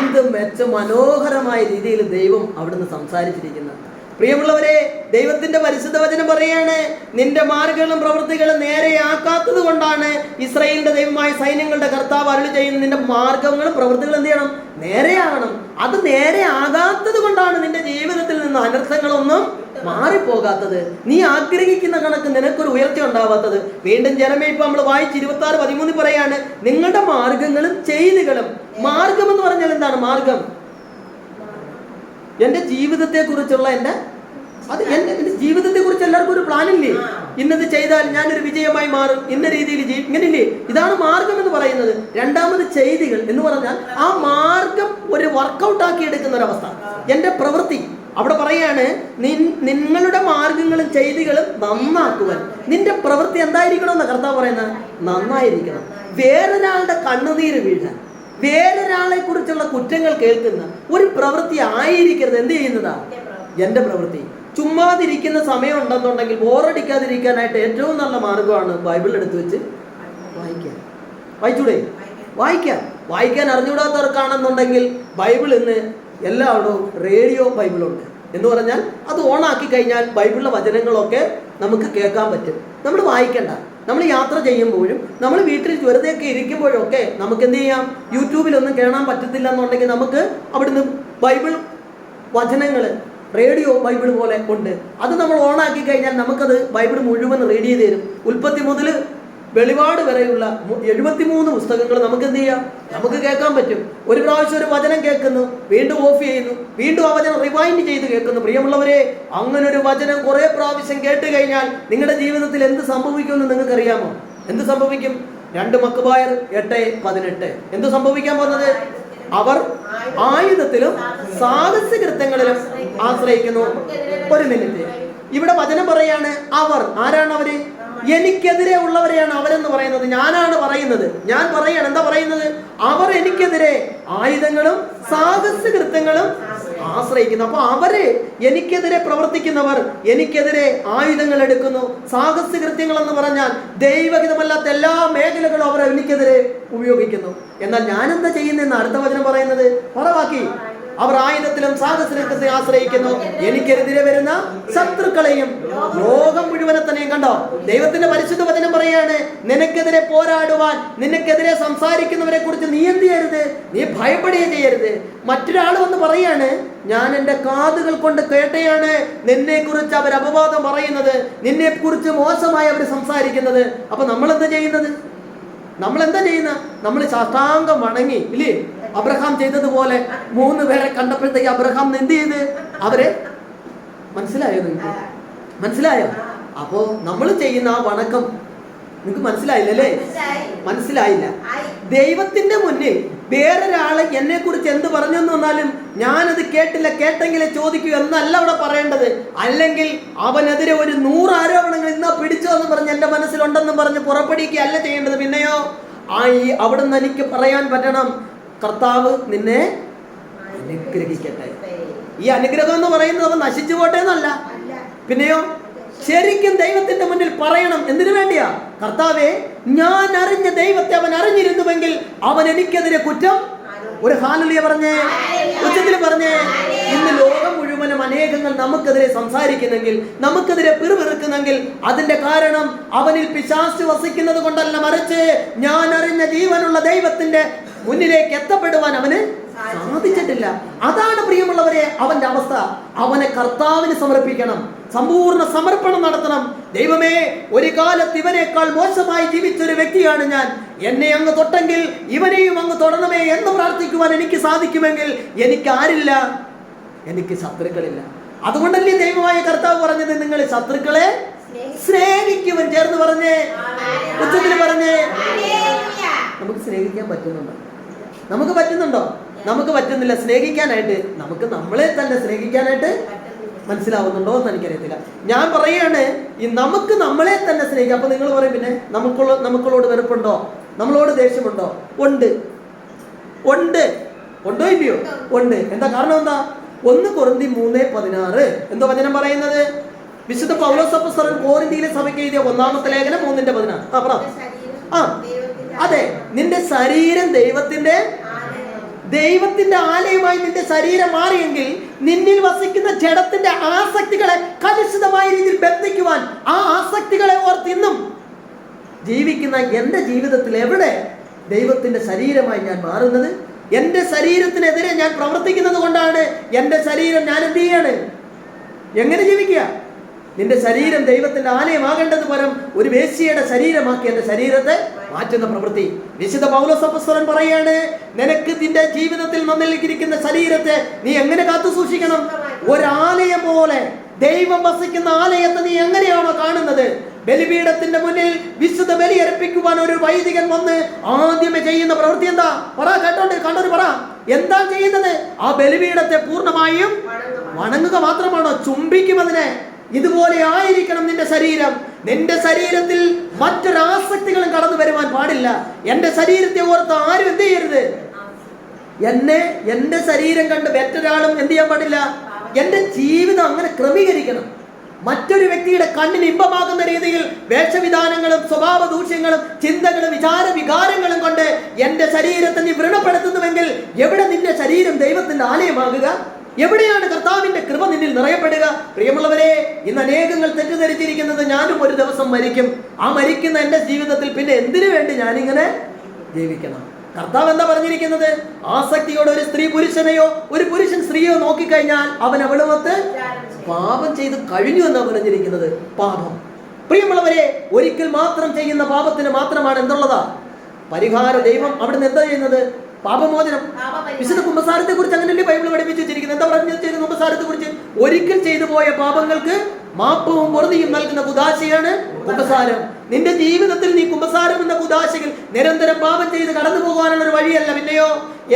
എന്ത് മനോഹരമായ രീതിയിൽ ദൈവം അവിടുന്ന് സംസാരിച്ചിരിക്കുന്നു. പ്രിയമുള്ളവരെ, ദൈവത്തിന്റെ പരിശുദ്ധ വചനം പറയാണ്, നിന്റെ മാർഗങ്ങളും പ്രവൃത്തികളും നേരെയാക്കാത്തത് കൊണ്ടാണ് ഇസ്രായേലിന്റെ ദൈവമായ സൈന്യങ്ങളുടെ കർത്താവ് അരുളി ചെയ്യുന്ന, നിന്റെ മാർഗങ്ങളും പ്രവൃത്തികളും എന്ത് ചെയ്യണം? നേരെയാകണം. അത് നേരെ ആകാത്തത് കൊണ്ടാണ് നിന്റെ ജീവിതത്തിൽ നിന്ന് അനർത്ഥങ്ങളൊന്നും മാറിപ്പോകാത്തത്. നീ ആഗ്രഹിക്കുന്ന കണക്ക് നിനക്കൊരു ഉയർച്ച ഉണ്ടാവാത്തത്. വീണ്ടും ജെറമ്യ ഇപ്പൊ നമ്മൾ വായിച്ച് 26:13 പറയാണ്, നിങ്ങളുടെ മാർഗങ്ങളും ചെയ്തികളും. മാർഗം എന്ന് പറഞ്ഞാൽ എന്താണ്? മാർഗം എന്റെ ജീവിതത്തെ കുറിച്ചുള്ള എന്റെ അത് എന്റെ ജീവിതത്തെ കുറിച്ച് എല്ലാവർക്കും ഒരു പ്ലാനില്ലേ? ഇന്നത് ചെയ്താൽ ഞാനൊരു വിജയമായി മാറും, ഇന്ന രീതിയിൽ ഇങ്ങനില്ലേ? ഇതാണ് മാർഗം എന്ന് പറയുന്നത്. രണ്ടാമത് ചെയ്തികൾ എന്ന് പറഞ്ഞാൽ ആ മാർഗം ഒരു വർക്കൗട്ട് ആക്കി എടുക്കുന്ന ഒരവസ്ഥ. എന്റെ പ്രവൃത്തി അവിടെ പറയാണ്, നിങ്ങളുടെ മാർഗങ്ങളും ചെയ്തികളും നന്നാക്കുവാൻ. നിന്റെ പ്രവൃത്തി എന്തായിരിക്കണം എന്ന് കർത്താവ് പറയുന്നത്? നന്നായിരിക്കണം. വേറൊരാളുടെ കണ്ണുനീര് വീഴാൻ, വേറൊരാളെ കുറിച്ചുള്ള കുറ്റങ്ങൾ കേൾക്കുന്ന ഒരു പ്രവൃത്തി ആയിരിക്കരുത്. എന്ത് ചെയ്യുന്നതാ? എന്റെ പ്രവൃത്തി. ചുമ്മാതിരിക്കുന്ന സമയം ഉണ്ടെന്നുണ്ടെങ്കിൽ ബോറടിക്കാതിരിക്കാനായിട്ട് ഏറ്റവും നല്ല മാർഗമാണ് ബൈബിൾ എടുത്തു വെച്ച് വായിക്കാൻ. വായിച്ചൂടെ? വായിക്കാൻ അറിഞ്ഞുകൂടാത്തവർക്കാണെന്നുണ്ടെങ്കിൽ ബൈബിൾ ഇന്ന് എല്ലായിടവും റേഡിയോ ബൈബിളുണ്ട് എന്ന് പറഞ്ഞാൽ അത് ഓണാക്കി കഴിഞ്ഞാൽ ബൈബിളിലെ വചനങ്ങളൊക്കെ നമുക്ക് കേൾക്കാൻ പറ്റും. നമ്മൾ വായിക്കണ്ട. നമ്മൾ യാത്ര ചെയ്യുമ്പോഴും നമ്മൾ വീട്ടിൽ വെറുതെയൊക്കെ ഇരിക്കുമ്പോഴും ഒക്കെ നമുക്ക് എന്ത് ചെയ്യാം? യൂട്യൂബിലൊന്നും കാണാൻ പറ്റത്തില്ല എന്നുണ്ടെങ്കിൽ നമുക്ക് അവിടുന്ന് ബൈബിൾ വചനങ്ങൾ റേഡിയോ ബൈബിൾ പോലെ ഉണ്ട്. അത് നമ്മൾ ഓണാക്കി കഴിഞ്ഞാൽ നമുക്കത് ബൈബിൾ മുഴുവൻ റീഡ് ചെയ്ത് തരും. ഉൽപ്പത്തി മുതൽ വെളിപാട് വരെയുള്ള 73 പുസ്തകങ്ങൾ നമുക്ക് എന്ത് ചെയ്യാം? നമുക്ക് കേൾക്കാൻ പറ്റും. ഒരു പ്രാവശ്യം ഒരു വചനം കേൾക്കുന്നു, വീണ്ടും ഓഫ് ചെയ്യുന്നു, വീണ്ടും ആ വചനം റിവൈൻഡ് ചെയ്ത് കേൾക്കുന്നു. പ്രിയമുള്ളവരെ, അങ്ങനെ ഒരു വചനം കുറെ പ്രാവശ്യം കേട്ട് കഴിഞ്ഞാൽ നിങ്ങളുടെ ജീവിതത്തിൽ എന്ത് സംഭവിക്കുമെന്ന് നിങ്ങൾക്ക് അറിയാമോ? എന്ത് സംഭവിക്കും? 2 മക്കബായർ 8:18 എന്ത് സംഭവിക്കാൻ പോകുന്നത്? അവർ ആയുധത്തിലും സാഹസികൃത്യങ്ങളിലും ആശ്രയിക്കുന്നു. ഒരു മിനിറ്റ്, ഇവിടെ വചനം പറയാണ് അവർ. ആരാണ് അവര്? എനിക്കെതിരെ ഉള്ളവരെയാണ് അവരെന്ന് പറയുന്നത്. ഞാനാണ് പറയുന്നത്. ഞാൻ പറയാണ്, എന്താ പറയുന്നത്? അവർ എനിക്കെതിരെ ആയുധങ്ങളും സാഹസകൃത്യങ്ങളും ആശ്രയിക്കുന്നു. അപ്പൊ അവര് എനിക്കെതിരെ പ്രവർത്തിക്കുന്നവർ എനിക്കെതിരെ ആയുധങ്ങൾ എടുക്കുന്നു. സാഹസകൃത്യങ്ങൾ എന്ന് പറഞ്ഞാൽ ദൈവഹിതമല്ലാത്ത എല്ലാ മേഖലകളും അവർ എനിക്കെതിരെ ഉപയോഗിക്കുന്നു. എന്നാൽ ഞാൻ എന്താ ചെയ്യുന്നതെന്ന് അടുത്ത വചനം പറയുന്നത്. പറവാക്കി, അവർ ആയുധത്തിലും സാഹസകൃത്യത്തെ ആശ്രയിക്കുന്നു. എനിക്കെതിരെ വരുന്ന ശത്രുക്കളെയും ലോകം മുഴുവനെ തന്നെയും. കണ്ടോ, ദൈവത്തിന്റെ പരിശുദ്ധ വചനം പറയാണ്, നിനക്കെതിരെ പോരാടുവാൻ, നിനക്കെതിരെ സംസാരിക്കുന്നവരെ കുറിച്ച് നീ എന്ത് ചെയ്യരുത്? നീ ഭയപ്പെടുകയും ചെയ്യരുത്. മറ്റൊരാൾ വന്ന് പറയാണ്, ഞാൻ എൻ്റെ കാതുകൾ കൊണ്ട് കേട്ടയാണ് നിന്നെ കുറിച്ച് അവർ അപവാദം പറയുന്നത്, നിന്നെ കുറിച്ച് മോശമായി അവർ സംസാരിക്കുന്നത്. അപ്പൊ നമ്മൾ എന്താ ചെയ്യുന്നത്? നമ്മൾ സാഷ്ടാംഗം വണങ്ങി, ഇല്ലേ? അബ്രഹാം ചെയ്തതുപോലെ 3 പേരെ കണ്ടപ്പോഴത്തേക്ക് അബ്രഹാം എന്ത് ചെയ്ത്? അവരെ മനസ്സിലായോ? നിങ്ങൾക്ക് മനസ്സിലായോ? അപ്പോ നമ്മൾ ചെയ്യുന്ന ആ വണക്കം നിങ്ങൾക്ക് മനസ്സിലായില്ലല്ലേ? മനസ്സിലായില്ല. ദൈവത്തിന്റെ മുന്നിൽ വേറൊരാള് എന്നെ കുറിച്ച് എന്ത് പറഞ്ഞു എന്ന് വന്നാലും ഞാനത് കേട്ടില്ല, കേട്ടെങ്കിലേ ചോദിക്കൂ എന്നല്ല അവിടെ പറയേണ്ടത്. അല്ലെങ്കിൽ അവനെതിരെ ഒരു 100 ആരോപണങ്ങൾ ഇന്നാ പിടിച്ചോ എന്ന് പറഞ്ഞ് എന്റെ മനസ്സിലുണ്ടെന്ന് പറഞ്ഞ് പുറപ്പെടുവിക്കുകയല്ല ചെയ്യേണ്ടത്. പിന്നെയോ അവിടെ നിന്ന് എനിക്ക് പറയാൻ പറ്റണം, കർത്താവ് നിന്നെ അനുഗ്രഹിക്കട്ടെ. ഈ അനുഗ്രഹം എന്ന് പറയുന്നത് അവൻ നശിച്ചു പോട്ടെ എന്നല്ല. പിന്നെയോ ശരിക്കും ദൈവത്തിന്റെ മുന്നിൽ പറയണം. എന്തിനു വേണ്ടിയാ? കർത്താവേ, ഞാൻ അറിഞ്ഞ ദൈവത്തെ അവൻ അറിഞ്ഞിരുന്നുവെങ്കിൽ അവൻ എനിക്കെതിരെ കുറ്റം. ഒരു ഹല്ലേലൂയ പറഞ്ഞേ, ഉച്ചത്തിൽ പറഞ്ഞേ. ഇന്ന് ലോകം മുഴുവനും അനേകങ്ങൾ നമുക്കെതിരെ സംസാരിക്കുന്നെങ്കിൽ, നമുക്കെതിരെ പിറുപിറുക്കുന്നെങ്കിൽ അതിന്റെ കാരണം അവനിൽ പിശാച് വസിക്കുന്നത് കൊണ്ടല്ല, മറിച്ച് ഞാൻ അറിഞ്ഞ ജീവനുള്ള ദൈവത്തിന്റെ മുന്നിലേക്ക് എത്തപ്പെടുവാൻ അവന് സാധിച്ചിട്ടില്ല. അതാണ് പ്രിയമുള്ളവരെ അവന്റെ അവസ്ഥ. അവനെ കർത്താവിന് സമർപ്പിക്കണം, സമ്പൂർണ്ണ സമർപ്പണം നടത്തണം. ദൈവമേ, ഒരു കാലത്ത് ഇവനേക്കാൾ മോശമായി ജീവിച്ചൊരു വ്യക്തിയാണ് ഞാൻ, എന്നെ അങ്ങ് തൊട്ടെങ്കിൽ ഇവനെയും അങ്ങ് തൊടണമേ എന്ന് പ്രാർത്ഥിക്കുവാൻ എനിക്ക് സാധിക്കുമെങ്കിൽ എനിക്ക് ആരില്ല? എനിക്ക് ശത്രുക്കളില്ല. അതുകൊണ്ടല്ലേ ദൈവമായ കർത്താവ് പറഞ്ഞത്, നിങ്ങൾ ശത്രുക്കളെ സ്നേഹിക്കുവൻ. ചേർന്ന് പറഞ്ഞേ, ഉച്ചത്തിൽ പറഞ്ഞേ. നമുക്ക് സ്നേഹിക്കാൻ പറ്റുന്നുണ്ടോ? നമുക്ക് പറ്റുന്നുണ്ടോ? നമുക്ക് പറ്റുന്നില്ല സ്നേഹിക്കാനായിട്ട്. നമുക്ക് നമ്മളെ തന്നെ സ്നേഹിക്കാനായിട്ട് മനസ്സിലാവുന്നുണ്ടോ എന്ന് എനിക്കറിയത്തില്ല. ഞാൻ പറയാണ്, ഈ നമുക്ക് നമ്മളെ തന്നെ സ്നേഹിക്കാം. അപ്പൊ നിങ്ങൾ പറയും, പിന്നെ നമുക്കളോട് വെറുപ്പുണ്ടോ? നമ്മളോട് ദേഷ്യമുണ്ടോ? ഉണ്ട്. ഉണ്ടോ ഇല്ലയോ? ഉണ്ട്. എന്താ കാരണം? എന്താ? 1 കൊരിന്ത്യർ 3:16 എന്തോ വചനം പറയുന്നത്? വിശുദ്ധ പൗലോസ് അപ്പോസ്തലൻ കോരിന്ത്യയിലെ സഭയ്ക്ക് എഴുതിയ 1-ാമത്തെ ലേഖനം 3:16. അതെ, നിന്റെ ശരീരം ദൈവത്തിന്റെ ആലയമായി നിന്റെ ശരീരം മാറിയെങ്കിൽ നിന്നിൽ വസിക്കുന്ന ജഡത്തിന്റെ ആസക്തികളെ കലുഷിതമായ രീതിയിൽ ബന്ധിക്കുവാൻ, ആ ആസക്തികളെ ഓർത്ത് ഇന്നും ജീവിക്കുന്ന എന്റെ ജീവിതത്തിൽ എവിടെ ദൈവത്തിന്റെ ശരീരമായി ഞാൻ മാറുന്നത്? എന്റെ ശരീരത്തിനെതിരെ ഞാൻ പ്രവർത്തിക്കുന്നത് കൊണ്ടാണ് എന്റെ ശരീരം ഞാൻ എന്ത് ചെയ്യാണ്? എങ്ങനെ ജീവിക്കുക? നിന്റെ ശരീരം ദൈവത്തിന്റെ ആലയമാകേണ്ടത് പരം ഒരു വേശ്യയുടെ ശരീരമാക്കി എന്റെ ശരീരത്തെ മാറ്റുന്ന പ്രവൃത്തി. വിശുദ്ധ പൗലോസ് അപ്പോസ്തലൻ പറയാണ്, നിനക്ക് നിന്റെ ജീവിതത്തിൽ നന്നിരിക്കുന്ന ശരീരത്തെ നീ എങ്ങനെ കാത്തു സൂക്ഷിക്കണം? ഒരാലയം പോലെ ദൈവം വസിക്കുന്ന ആലയത്തെ നീ എങ്ങനെയാണോ കാണുന്നത്? ബലിപീഠത്തിന്റെ മുന്നിൽ വിശുദ്ധ ബലി അർപ്പിക്കുവാൻ ഒരു വൈദികൻ വന്ന് ആദ്യമേ ചെയ്യുന്ന പ്രവൃത്തി എന്താ? പറ, കേട്ടോണ്ട് കണ്ടൊരു പറ. എന്താ ചെയ്യുന്നത്? ആ ബലിപീഠത്തെ പൂർണ്ണമായും വണങ്ങുക മാത്രമാണോ? ചുംബിക്കും അതിനെ. ഇതുപോലെ ആയിരിക്കണം നിന്റെ ശരീരം. നിന്റെ ശരീരത്തിൽ മറ്റൊരാസക്തികളും കടന്നു വരുവാൻ പാടില്ല. എന്റെ ശരീരത്തെ ഓർത്ത് ആരും എന്ത് ചെയ്യരുത്? എന്റെ ശരീരം കണ്ട് മറ്റൊരാളും എന്ത് ചെയ്യാൻ പാടില്ല. എന്റെ ജീവിതം അങ്ങനെ ക്രമീകരിക്കണം. മറ്റൊരു വ്യക്തിയുടെ കണ്ണിന് ഇമ്പമാകുന്ന രീതിയിൽ വേഷവിധാനങ്ങളും സ്വഭാവ ദൂഷ്യങ്ങളും ചിന്തകളും വിചാര വികാരങ്ങളും കൊണ്ട് എന്റെ ശരീരത്തെ നീ വ്രണപ്പെടുത്തുന്നുവെങ്കിൽ എവിടെ നിന്റെ ശരീരം ദൈവത്തിന്റെ ആലയമാകുക? എവിടെയാണ് കർത്താവിന്റെ കൃപ നിന്നിൽ നിറയപ്പെടുക? പ്രിയമുള്ളവരെ, ഇന്ന് അനേകങ്ങൾ തെറ്റിദ്ധരിച്ചിരിക്കുന്നത് ഞാനും ഒരു ദിവസം മരിക്കും, ആ മരിക്കുന്ന എന്റെ ജീവിതത്തിൽ പിന്നെ എന്തിനു വേണ്ടി ഞാനിങ്ങനെ ജീവിക്കണം? കർത്താവ് എന്താ പറഞ്ഞിരിക്കുന്നത്? ആസക്തിയോടെ ഒരു സ്ത്രീ പുരുഷനെയോ ഒരു പുരുഷൻ സ്ത്രീയോ നോക്കിക്കഴിഞ്ഞാൽ അവൻ അവളുമൊത്ത് പാപം ചെയ്ത് കഴിഞ്ഞു എന്നാണ് പറഞ്ഞിരിക്കുന്നത്. പാപം, പ്രിയമുള്ളവരെ, ഒരിക്കൽ മാത്രം ചെയ്യുന്ന പാപത്തിന് മാത്രമാണ് എന്തുള്ളതാ? പരിഹാര. ദൈവം അവിടുന്ന് എന്താ ചെയ്യുന്നത്? പാപമോചനം. വിശുദ്ധ കുമ്പസാരത്തെ കുറിച്ച് അങ്ങനെയല്ലേ ബൈബിൾ പഠിപ്പിച്ചു വെച്ചിരിക്കുന്നത്? എന്താ പറഞ്ഞ കുമ്പസാരത്തെ കുറിച്ച്? ഒരിക്കൽ ചെയ്തു പോയ പാപങ്ങൾക്ക് മാപ്പവും പൊറുതിയും നൽകുന്ന കുദാശയാണ് കുമ്പസാരം. നിന്റെ ജീവിതത്തിൽ നീ കുമ്പസാരം എന്ന കുദാശയിൽ നിരന്തരം പാപം ചെയ്ത് കടന്നു പോകാനുള്ള ഒരു വഴിയല്ല. പിന്നെയോ,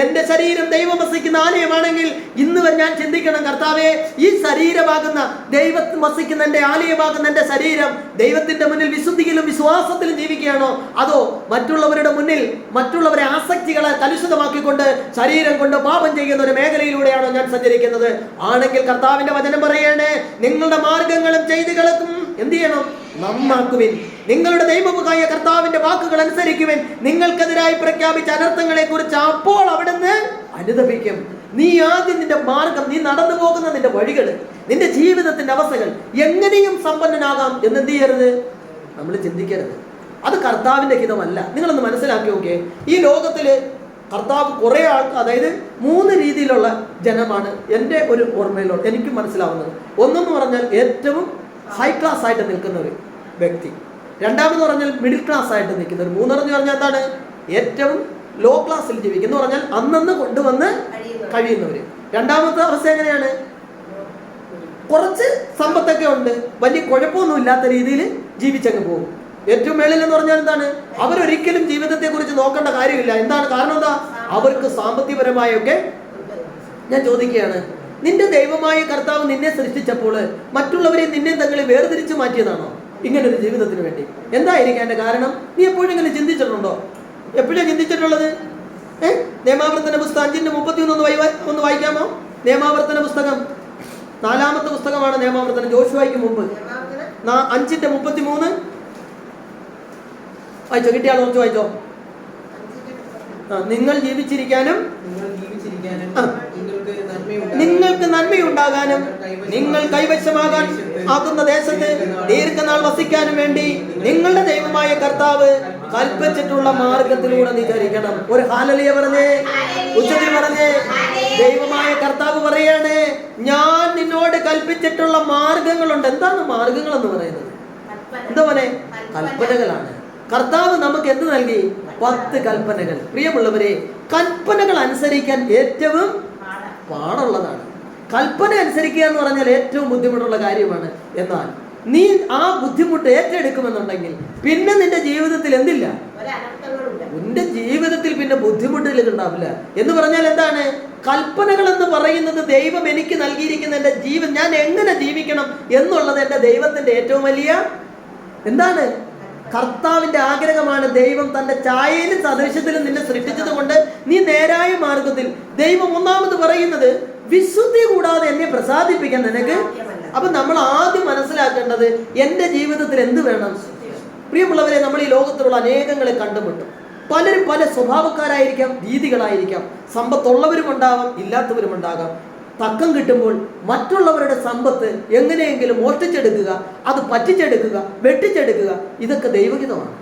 എന്റെ ശരീരം ദൈവം വസിക്കുന്ന ആലയമാണെങ്കിൽ ഇന്ന് വരെ ഞാൻ ചിന്തിക്കണം, കർത്താവേ, ഈ ശരീരമാകുന്ന ദൈവം വസിക്കുന്ന എന്റെ ആലയമാകുന്ന എന്റെ ശരീരം ദൈവത്തിന്റെ മുന്നിൽ വിശുദ്ധിയിലും വിശ്വാസത്തിലും ജീവിക്കുകയാണോ? അതോ മറ്റുള്ളവരുടെ മുന്നിൽ മറ്റുള്ളവരെ ആസക്തികളെ കലുഷിതമാക്കിക്കൊണ്ട് ശരീരം കൊണ്ട് പാപം ചെയ്യുന്ന ഒരു മേഖലയിലൂടെയാണോ ഞാൻ സഞ്ചരിക്കുന്നത്? ആണെങ്കിൽ കർത്താവിന്റെ വചനം പറയണേ, നിങ്ങളുടെ മാർഗങ്ങളും ചെയ്തികളും എന്ത് ചെയ്യണം? നന്നാക്കുവിൻ. നിങ്ങളുടെ ദൈവമുഖായ കർത്താവിന്റെ വാക്കുകൾ അനുസരിക്കുവിൻ. നിങ്ങൾക്കെതിരായി പ്രഖ്യാപിച്ച അനർത്ഥങ്ങളെ കുറിച്ച് അപ്പോൾ അവിടുന്ന് അനുതപിക്കും. നീ ആദ്യം നിന്റെ മാർഗം, നീ നടന്നു പോകുന്ന നിന്റെ വഴികൾ, നിന്റെ ജീവിതത്തിന്റെ അവസ്ഥകൾ എങ്ങനെയും സമ്പന്നനാകാം എന്നെന്ത് ചെയ്യരുത്? നമ്മൾ ചിന്തിക്കരുത്. അത് കർത്താവിന്റെ ഹിതമല്ല. നിങ്ങളൊന്ന് മനസ്സിലാക്കി നോക്കിയേ. ഈ ലോകത്തില് കർത്താവ് കുറെ ആൾക്കാർ, അതായത് 3 രീതിയിലുള്ള ജനമാണ് എൻ്റെ ഒരു ഓർമ്മയിലോട്ട് എനിക്ക് മനസ്സിലാവുന്നത്. ഒന്നെന്ന് പറഞ്ഞാൽ ഏറ്റവും ഹൈ ക്ലാസ് ആയിട്ട് നിൽക്കുന്ന ഒരു വ്യക്തി. രണ്ടാമെന്ന് പറഞ്ഞാൽ മിഡിൽ ക്ലാസ് ആയിട്ട് നിൽക്കുന്നവർ. മൂന്നെന്ന് പറഞ്ഞാൽ എന്താണ്? ഏറ്റവും ലോ ക്ലാസ്സിൽ ജീവിക്കുന്ന പറഞ്ഞാൽ അന്നന്ന് കൊണ്ടുവന്ന് കഴിയുന്നവര്. രണ്ടാമത്തെ അവസ്ഥ എങ്ങനെയാണ്? കുറച്ച് സമ്പത്തൊക്കെ ഉണ്ട്, വലിയ കുഴപ്പമൊന്നും ഇല്ലാത്ത രീതിയിൽ ജീവിച്ചങ്ങ് പോകും. ഏറ്റവും മേളിൽ എന്ന് പറഞ്ഞാൽ എന്താണ്? അവരൊരിക്കലും ജീവിതത്തെ കുറിച്ച് നോക്കേണ്ട കാര്യമില്ല. എന്താണ് കാരണം? എന്താ? അവർക്ക് സാമ്പത്തികപരമായൊക്കെ. ഞാൻ ചോദിക്കുകയാണ്, നിന്റെ ദൈവമായ കർത്താവ് നിന്നെ സൃഷ്ടിച്ചപ്പോൾ മറ്റുള്ളവരെ നിന്നെ തങ്ങളെ വേർതിരിച്ചു മാറ്റിയതാണോ ഇങ്ങനൊരു ജീവിതത്തിന് വേണ്ടി? എന്തായിരിക്കും അതിന്റെ കാരണം? നീ എപ്പോഴെങ്കിലും ചിന്തിച്ചിട്ടുണ്ടോ? എപ്പോഴാണ് ചിന്തിച്ചിട്ടുള്ളത്? നിയമാവർത്തന പുസ്തകം 5:31 ഒന്ന് വായിക്കാമോ? നിയമാവർത്തന പുസ്തകം 4-ാമത്തെ പുസ്തകമാണ് നിയമാവർത്തനം, ജോഷുവയ്ക്ക് മുമ്പ്. 5:33 വായിച്ചോ, കിട്ടിയാൽ കുറച്ച് വായിച്ചോ. നിങ്ങൾ ജീവിച്ചിരിക്കാനും നിങ്ങൾക്ക് നന്മയുണ്ടാകാനും നിങ്ങൾ കൈവശമാകാൻ ആക്കുന്ന ദേശത്ത് ദീർഘനാൾ വസിക്കാനും വേണ്ടി നിങ്ങളുടെ ദൈവമായ കർത്താവ് കൽപ്പിച്ചിട്ടുള്ള മാർഗത്തിലൂടെ നീ ധരിക്കണം. ഒരു ഹല്ലേലൂയ പറഞ്ഞേ, ഉച്ചത്തിൽ പറഞ്ഞേ. ദൈവമായ കർത്താവ് പറയാണ്, ഞാൻ നിന്നോട് കൽപ്പിച്ചിട്ടുള്ള മാർഗങ്ങളുണ്ട്. എന്താണ് മാർഗങ്ങൾ എന്ന് പറയുന്നത്? എന്താ പോലെ? കൽപ്പനകളാണ്. കർത്താവ് നമുക്ക് എന്ത് നൽകി? 10 കൽപ്പനകൾ. പ്രിയമുള്ളവരെ, കൽപ്പനകൾ അനുസരിക്കാൻ ഏറ്റവും പാടുള്ളതാണ്. കൽപ്പന അനുസരിക്കുക എന്ന് പറഞ്ഞാൽ ഏറ്റവും ബുദ്ധിമുട്ടുള്ള കാര്യമാണ്. എന്നാൽ നീ ആ ബുദ്ധിമുട്ട് ഏറ്റെടുക്കുമെന്നുണ്ടെങ്കിൽ പിന്നെ നിന്റെ ജീവിതത്തിൽ എന്തില്ല? നിന്റെ ജീവിതത്തിൽ പിന്നെ ബുദ്ധിമുട്ടുകൾ ഉണ്ടാവില്ല. എന്ന് പറഞ്ഞാൽ എന്താണ്? കൽപ്പനകൾ എന്ന് പറയുന്നത് ദൈവം എനിക്ക് നൽകിയിരിക്കുന്ന എൻ്റെ ജീവൻ, ഞാൻ എങ്ങനെ ജീവിക്കണം എന്നുള്ളത് എൻ്റെ ദൈവത്തിന്റെ ഏറ്റവും വലിയ എന്താണ്? കർത്താവിന്റെ ആഗ്രഹമാണ്. ദൈവം തന്റെ ഛായയിലും സദൃശ്യത്തിലും നിന്നെ സൃഷ്ടിച്ചത് കൊണ്ട് നീ നേരായ മാർഗത്തിൽ. ദൈവം ഒന്നാമത് പറയുന്നത് വിശുദ്ധി കൂടാതെ എന്നെ പ്രസാദിപ്പിക്കാൻ നിനക്ക്. അപ്പൊ നമ്മൾ ആദ്യം മനസ്സിലാക്കേണ്ടത് എൻ്റെ ജീവിതത്തിൽ എന്ത് വേണം? പ്രിയമുള്ളവരെ, നമ്മൾ ഈ ലോകത്തിലുള്ള അനേകങ്ങളെ കണ്ടുമുട്ടും. പലരും പല സ്വഭാവക്കാരായിരിക്കാം, രീതികളായിരിക്കാം. സമ്പത്തുള്ളവരും ഉണ്ടാവാം, ഇല്ലാത്തവരും ഉണ്ടാകാം. തക്കം കിട്ടുമ്പോൾ മറ്റുള്ളവരുടെ സമ്പത്ത് എങ്ങനെയെങ്കിലും മോഷ്ടിച്ചെടുക്കുക, അത് പറ്റിച്ചെടുക്കുക, വെട്ടിച്ചെടുക്കുക, ഇതൊക്കെ ദൈവഹിതമാണ്.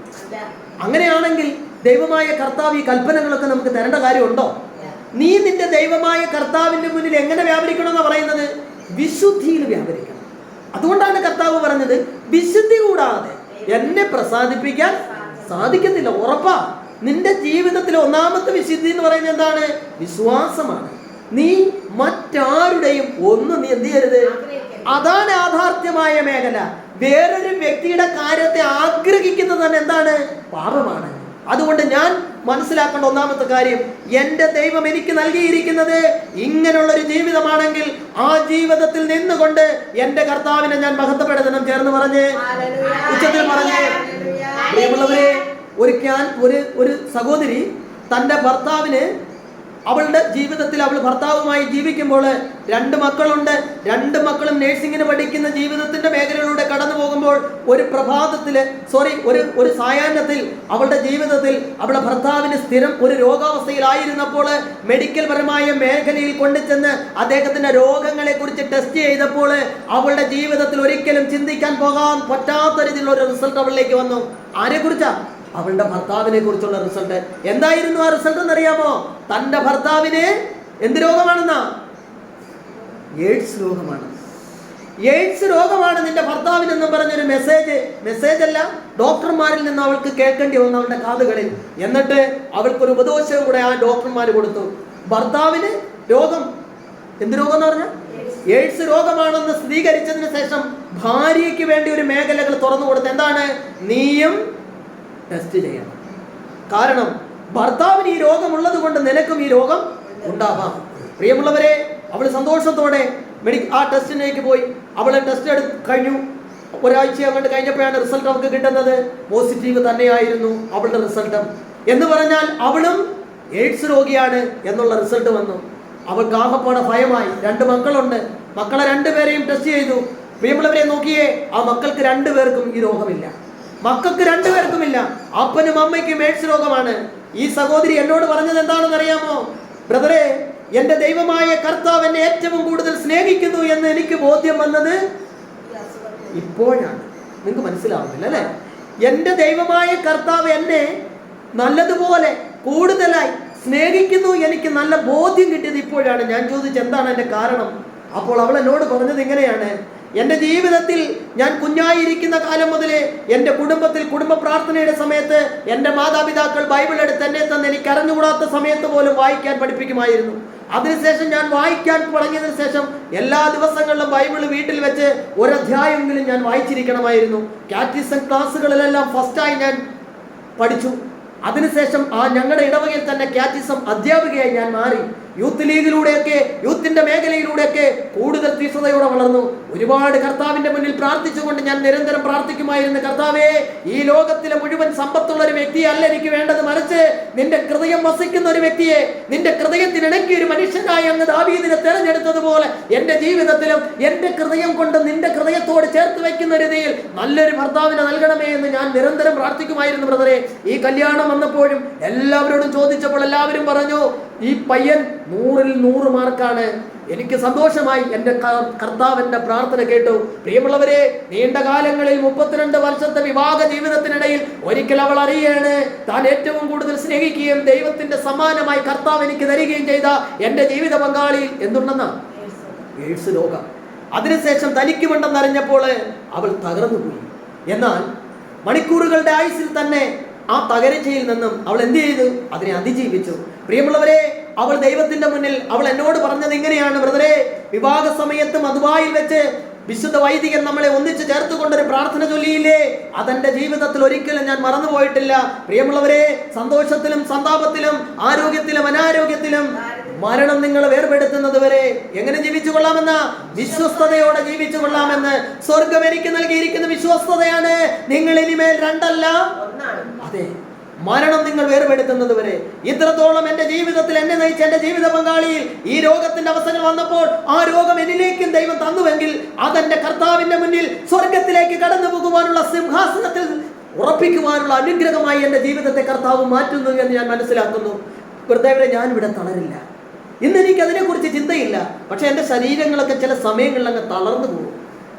അങ്ങനെയാണെങ്കിൽ ദൈവമായ കർത്താവ് ഈ കൽപ്പനകളൊക്കെ നമുക്ക് തരേണ്ട കാര്യമുണ്ടോ? നീ നിന്റെ ദൈവമായ കർത്താവിന്റെ മുന്നിൽ എങ്ങനെ വ്യാപരിക്കണമെന്ന് പറയുന്നത്? വിശുദ്ധിയിൽ വ്യാപരിക്കണം. അതുകൊണ്ടാണ് കർത്താവ് പറഞ്ഞത്, വിശുദ്ധി കൂടാതെ എന്നെ പ്രസാദിപ്പിക്കാൻ സാധിക്കത്തില്ല. ഉറപ്പാ. നിന്റെ ജീവിതത്തിലെ ഒന്നാമത്തെ വിശുദ്ധി എന്ന് പറയുന്നത് എന്താണ്? വിശ്വാസമാണ്. നീ മറ്റാരുടെയും ഒന്നും നീ എന്ത് ചെയ്യരുത്. അതാണ് യാഥാർത്ഥ്യമായ മേഖല. വേറൊരു വ്യക്തിയുടെ കാര്യത്തെ ആഗ്രഹിക്കുന്നത് തന്നെ എന്താണ്? പാപമാണ്. അതുകൊണ്ട് ഞാൻ മനസ്സിലാക്കേണ്ട ഒന്നാമത്തെ കാര്യം, എൻ്റെ ദൈവം എനിക്ക് നൽകിയിരിക്കുന്നത് ഇങ്ങനെയുള്ളൊരു ജീവിതമാണെങ്കിൽ ആ ജീവിതത്തിൽ നിന്നുകൊണ്ട് എൻ്റെ കർത്താവിനെ ഞാൻ മഹത്വപ്പെടുത്തണം. ചേർന്ന് പറഞ്ഞ്, ഉച്ചത്തിൽ പറഞ്ഞ്. പ്രിയമുള്ളവരെ, ഒരു സഹോദരി തൻ്റെ ഭർത്താവിന്, അവളുടെ ജീവിതത്തിൽ അവൾ ഭർത്താവുമായി ജീവിക്കുമ്പോൾ 2 മക്കളുണ്ട്. 2 മക്കളും നേഴ്സിംഗിന് പഠിക്കുന്ന ജീവിതത്തിന്റെ മേഖലയിലൂടെ കടന്നു പോകുമ്പോൾ ഒരു സായാഹ്നത്തിൽ അവളുടെ ജീവിതത്തിൽ അവളുടെ ഭർത്താവിന് സ്ഥിരം ഒരു രോഗാവസ്ഥയിലായിരുന്നപ്പോൾ മെഡിക്കൽ പരമായ മേഖലയിൽ കൊണ്ടുചെന്ന് അദ്ദേഹത്തിന്റെ രോഗങ്ങളെ കുറിച്ച് ടെസ്റ്റ് ചെയ്തപ്പോൾ അവളുടെ ജീവിതത്തിൽ ഒരിക്കലും ചിന്തിക്കാൻ പോകാൻ പറ്റാത്ത രീതിയിലുള്ള ഒരു റിസൾട്ട് അവളിലേക്ക് വന്നു. ആരെ കുറിച്ചാ? അവളുടെ ഭർത്താവിനെ കുറിച്ചുള്ള റിസൾട്ട്. എന്തായിരുന്നു ആ റിസൾട്ട് എന്നറിയാമോ? തന്റെ ഭർത്താവിന് എന്ത് രോഗമാണെന്നാ? എയ്ഡ്സ് രോഗമാണ്. എയ്ഡ്സ് രോഗമാണ് നിന്റെ ഭർത്താവിനെന്നും പറഞ്ഞൊരു മെസ്സേജ് അല്ല, ഡോക്ടർമാരിൽ നിന്ന് അവൾക്ക് കേൾക്കേണ്ടി വന്നു അവളുടെ കാതുകളിൽ. എന്നിട്ട് അവൾക്കൊരു ഉപദേശവും കൂടെ ആ ഡോക്ടർമാർ കൊടുത്തു. ഭർത്താവിന് രോഗം, എന്ത് രോഗം എന്ന് പറഞ്ഞാൽ എയ്ഡ്സ് രോഗമാണെന്ന് സ്ഥിരീകരിച്ചതിന് ശേഷം ഭാര്യയ്ക്ക് വേണ്ടി ഒരു മേഖലകൾ തുറന്നു കൊടുത്തു. എന്താണ്? നീയും ടെസ്റ്റ് ചെയ്യണം. കാരണം ഭർത്താവിന് ഈ രോഗമുള്ളത് കൊണ്ട് നിനക്കും ഈ രോഗം ഉണ്ടാവാം. പ്രിയമുള്ളവരെ, അവൾ സന്തോഷത്തോടെ ആ ടെസ്റ്റിലേക്ക് പോയി. അവളെ ടെസ്റ്റ് എടുത്ത് കഴിഞ്ഞു. ഒരാഴ്ച അങ്ങോട്ട് കഴിഞ്ഞപ്പോഴാണ് റിസൾട്ട് അവൾക്ക് കിട്ടുന്നത്. പോസിറ്റീവ് തന്നെയായിരുന്നു അവളുടെ റിസൾട്ട്. എന്ന് പറഞ്ഞാൽ അവളും എയ്ഡ്സ് രോഗിയാണ് എന്നുള്ള റിസൾട്ട് വന്നു. അവൾക്ക് ആകപ്പാടെ ഭയമായി. 2 മക്കളുണ്ട്. മക്കളെ 2 പേരെയും ടെസ്റ്റ് ചെയ്തു. പ്രിയമുള്ളവരെ നോക്കിയേ, ആ മക്കൾക്ക് 2 പേർക്കും ഈ രോഗമില്ല. മക്കൾക്ക് 2 പേർക്കുമില്ല. അപ്പനും അമ്മയ്ക്കും എയ്ഡ്സ് രോഗമാണ്. ഈ സഹോദരി എന്നോട് പറഞ്ഞത് എന്താണെന്ന് അറിയാമോ? ബ്രദറെ, എന്റെ ദൈവമായ കർത്താവ് എന്നെ ഏറ്റവും കൂടുതൽ സ്നേഹിക്കുന്നു എന്ന് എനിക്ക് ബോധ്യം വന്നത് ഇപ്പോഴാണ്. നിങ്ങൾക്ക് മനസ്സിലാവുന്നില്ല അല്ലെ? എന്റെ ദൈവമായ കർത്താവ് എന്നെ നല്ലതുപോലെ കൂടുതലായി സ്നേഹിക്കുന്നു, എനിക്ക് നല്ല ബോധ്യം കിട്ടിയത് ഇപ്പോഴാണ്. ഞാൻ ചോദിച്ചു എന്താണ് എന്റെ കാരണം? അപ്പോൾ അവൾ എന്നോട് പറഞ്ഞത് ഇങ്ങനെയാണ്: എൻ്റെ ജീവിതത്തിൽ ഞാൻ കുഞ്ഞായിരിക്കുന്ന കാലം മുതലേ എൻ്റെ കുടുംബത്തിൽ കുടുംബ പ്രാർത്ഥനയുടെ സമയത്ത് എൻ്റെ മാതാപിതാക്കൾ ബൈബിൾ എടുത്ത് എന്നെ തന്നെ എനിക്ക് അറിഞ്ഞുകൂടാത്ത സമയത്ത് പോലും വായിക്കാൻ പഠിപ്പിക്കുമായിരുന്നു. അതിനുശേഷം ഞാൻ വായിക്കാൻ തുടങ്ങിയതിനു ശേഷം എല്ലാ ദിവസങ്ങളിലും ബൈബിൾ വീട്ടിൽ വെച്ച് ഒരധ്യായമെങ്കിലും ഞാൻ വായിച്ചിരിക്കണമായിരുന്നു. കാറ്റഗിസം ക്ലാസ്സുകളിലെല്ലാം ഫസ്റ്റായി ഞാൻ പഠിച്ചു. അതിനുശേഷം ഞങ്ങളുടെ ഇടവകയിൽ തന്നെ കാറ്റഗിസം അധ്യാപികയായി ഞാൻ മാറി. യൂത്ത് ലീഗിലൂടെയൊക്കെ, യൂത്തിന്റെ മേഖലയിലൂടെയൊക്കെ കൂടുതൽ തീഷ്ണതയോടെ വളർന്നു. ഒരുപാട് കർത്താവിന്റെ മുന്നിൽ പ്രാർത്ഥിച്ചുകൊണ്ട് ഞാൻ നിരന്തരം പ്രാർത്ഥിക്കുമായിരുന്നു: കർത്താവേ, ഈ ലോകത്തിലെ മുഴുവൻ സമ്പത്തുള്ള ഒരു വ്യക്തിയല്ല എനിക്ക് വേണ്ടത്, മറിച്ച് നിന്റെ ഹൃദയം വസിക്കുന്ന ഒരു വ്യക്തിയെ, നിന്റെ ഹൃദയത്തിനിടയ്ക്ക് ഒരു മനുഷ്യനായി അങ്ങ് ദാവീദിനെ തെരഞ്ഞെടുത്തതുപോലെ എന്റെ ജീവിതത്തിലും എന്റെ ഹൃദയം കൊണ്ട് നിന്റെ ഹൃദയത്തോട് ചേർത്ത് വെക്കുന്ന രീതിയിൽ നല്ലൊരു ഭർത്താവിനെ നൽകണമേ എന്ന് ഞാൻ നിരന്തരം പ്രാർത്ഥിക്കുമായിരുന്നു. ബ്രദറെ, ഈ കല്യാണം വന്നപ്പോഴും എല്ലാവരോടും ചോദിച്ചപ്പോൾ എല്ലാവരും പറഞ്ഞു, ഈ പയ്യൻ 100ൽ 100 മാർക്കാണ്. എനിക്ക് സന്തോഷമായി. എൻ്റെ കർത്താവിന്റെ പ്രാർത്ഥന കേട്ടു. പ്രിയമുള്ളവരെ, നീണ്ട കാലങ്ങളിൽ 32 വർഷത്തെ വിവാഹ ജീവിതത്തിനിടയിൽ ഒരിക്കൽ അവൾ അറിയാണ് താൻ ഏറ്റവും കൂടുതൽ സ്നേഹിക്കുകയും ദൈവത്തിന്റെ സമ്മാനമായി കർത്താവ് എനിക്ക് തരികയും ചെയ്ത എൻ്റെ ജീവിത പങ്കാളിയിൽ എന്തുണ്ടെന്നാ? എയ്ഡ്സ് രോഗം. അതിനുശേഷം തനിക്കുമുണ്ടെന്നറിഞ്ഞപ്പോൾ അവൾ തകർന്നുപോയി. എന്നാൽ മണിക്കൂറുകളുടെ ആയുസ്സിൽ തന്നെ ആ തകർച്ചയിൽ നിന്നും അവൾ എന്ത് ചെയ്തു? അതിനെ അതിജീവിച്ചു. പ്രിയമുള്ളവരെ, അവൾ ദൈവത്തിന്റെ മുന്നിൽ അവൾ എന്നോട് പറഞ്ഞത് ഇങ്ങനെയാണ്: ബ്രദറെ, വിവാഹ സമയത്ത് മധുവായിൽ വെച്ച് വിശുദ്ധ വൈദികൻ നമ്മളെ ഒന്നിച്ച് ചേർത്തുകൊണ്ടൊരു പ്രാർത്ഥന ചൊല്ലിയില്ലേ? അതെന്റെ ജീവിതത്തിൽ ഒരിക്കലും ഞാൻ മറന്നുപോയിട്ടില്ല. പ്രിയമുള്ളവരെ, സന്തോഷത്തിലും സന്താപത്തിലും ആരോഗ്യത്തിലും അനാരോഗ്യത്തിലും മരണം നിങ്ങളെ വേർപെടുത്തുന്നത് വരെ എങ്ങനെ ജീവിച്ചു കൊള്ളാമെന്ന വിശ്വസ്തയോടെ ജീവിച്ചു കൊള്ളാമെന്ന് സ്വർഗം എനിക്ക് നൽകിയിരിക്കുന്ന വിശ്വസ്തതയാണ്. നിങ്ങൾ ഇനിമേൽ 2 അല്ല, അതെ, മരണം നിങ്ങൾ വേർപെടുത്തുന്നത് വരെ. ഇത്രത്തോളം എന്റെ ജീവിതത്തിൽ എന്നെ നയിച്ച എന്റെ ജീവിത പങ്കാളിയിൽ ഈ രോഗത്തിന്റെ അവസരം വന്നപ്പോൾ ആ രോഗം എന്നിലേക്കും ദൈവം തന്നുവെങ്കിൽ അതെന്റെ കർത്താവിന്റെ മുന്നിൽ സ്വർഗത്തിലേക്ക് കടന്നു പോകുവാനുള്ള സിംഹാസനത്തിൽ ഉറപ്പിക്കുവാനുള്ള അനുഗ്രഹമായി എന്റെ ജീവിതത്തെ കർത്താവ് മാറ്റുന്നു എന്ന് ഞാൻ മനസ്സിലാക്കുന്നു. കർത്താവേ, ഞാനിവിടെ തളരില്ല. ഇന്ന് എനിക്ക് അതിനെക്കുറിച്ച് ചിന്തയില്ല. പക്ഷെ എൻ്റെ ശരീരങ്ങളൊക്കെ ചില സമയങ്ങളിൽ അങ്ങ് തളർന്നു പോകും.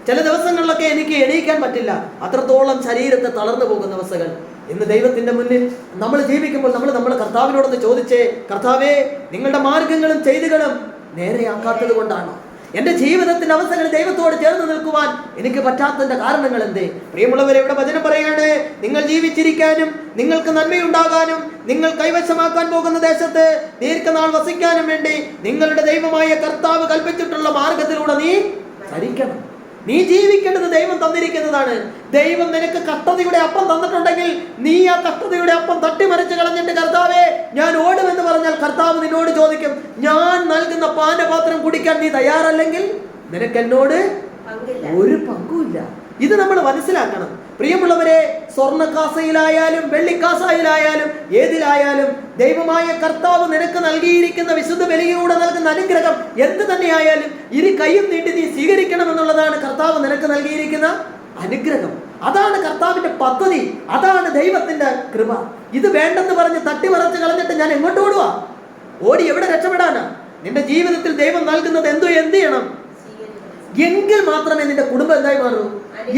ചില ദിവസങ്ങളിലൊക്കെ എനിക്ക് എണീക്കാൻ പറ്റില്ല. അത്രത്തോളം ശരീരത്തെ തളർന്നു പോകുന്ന അവസ്ഥകൾ. ഇന്ന് ദൈവത്തിന്റെ മുന്നിൽ നമ്മൾ ജീവിക്കുമ്പോൾ നമ്മൾ നമ്മുടെ കർത്താവിനോടൊന്ന് ചോദിച്ചേ: കർത്താവേ, നിങ്ങളുടെ മാർഗങ്ങളും ചെയ്തികളും നേരെയാക്കാത്തത് കൊണ്ടാണോ? എന്റെ ജീവിതത്തിന്റെ അവസ്ഥകളിൽ ദൈവത്തോട് ചേർന്ന് നിൽക്കുവാൻ എനിക്ക് പറ്റാത്തതിന്റെ കാരണങ്ങൾ എന്തേ? പ്രിയമുള്ളവരെ, ഇവിടെ വചനം പറയാണ്, നിങ്ങൾ ജീവിച്ചിരിക്കാനും നിങ്ങൾക്ക് നന്മയുണ്ടാകാനും നിങ്ങൾ കൈവശമാക്കാൻ പോകുന്ന ദേശത്ത് ദീർഘനാൾ വസിക്കാനും വേണ്ടി നിങ്ങളുടെ ദൈവമായ കർത്താവ് കൽപ്പിച്ചിട്ടുള്ള മാർഗത്തിലൂടെ നീ ചരിക്കണം. നീ ജീവിക്കേണ്ടത് ദൈവം തന്നിരിക്കുന്നതാണ്. ദൈവം നിനക്ക് കഷ്ടതയുടെ അപ്പം തന്നിട്ടുണ്ടെങ്കിൽ നീ ആ കഷ്ടതയുടെ അപ്പം തട്ടിമറിച്ച് കളഞ്ഞിട്ട് കർത്താവേ ഞാൻ ഓടുമെന്ന് പറഞ്ഞാൽ കർത്താവ് നിന്നോട് ചോദിക്കും, ഞാൻ നൽകുന്ന പാനപാത്രം കുടിക്കാൻ നീ തയ്യാറല്ലെങ്കിൽ നിനക്ക് എന്നോട് ഒരു പങ്കുമില്ല. ഇത് നമ്മൾ മനസ്സിലാക്കണം. പ്രിയമുള്ളവരെ, സ്വർണ്ണക്കാസയിലായാലും വെള്ളിക്കാസയിലായാലും ഏതിലായാലും ദൈവമായ കർത്താവ് നിനക്ക് നൽകിയിരിക്കുന്ന വിശുദ്ധ ബലിയിലൂടെ നൽകുന്ന അനുഗ്രഹം എന്ത് തന്നെയായാലും ഇരു കൈയും നീട്ടി നീ സ്വീകരിക്കണമെന്നുള്ളതാണ് കർത്താവ് നിനക്ക് നൽകിയിരിക്കുന്ന അനുഗ്രഹം. അതാണ് കർത്താവിന്റെ പദ്ധതി, അതാണ് ദൈവത്തിന്റെ കൃപ. ഇത് വേണ്ടെന്ന് പറഞ്ഞ് തട്ടിമറച്ച് കളഞ്ഞിട്ട് ഞാൻ എങ്ങോട്ട് ഓടുവാ? ഓടി എവിടെ രക്ഷപ്പെടാനാ? നിന്റെ ജീവിതത്തിൽ ദൈവം നൽകുന്നത് എന്ത് ചെയ്യണം എങ്കിൽ മാത്രമേ നിന്റെ കുടുംബം എന്തായി മാറൂ.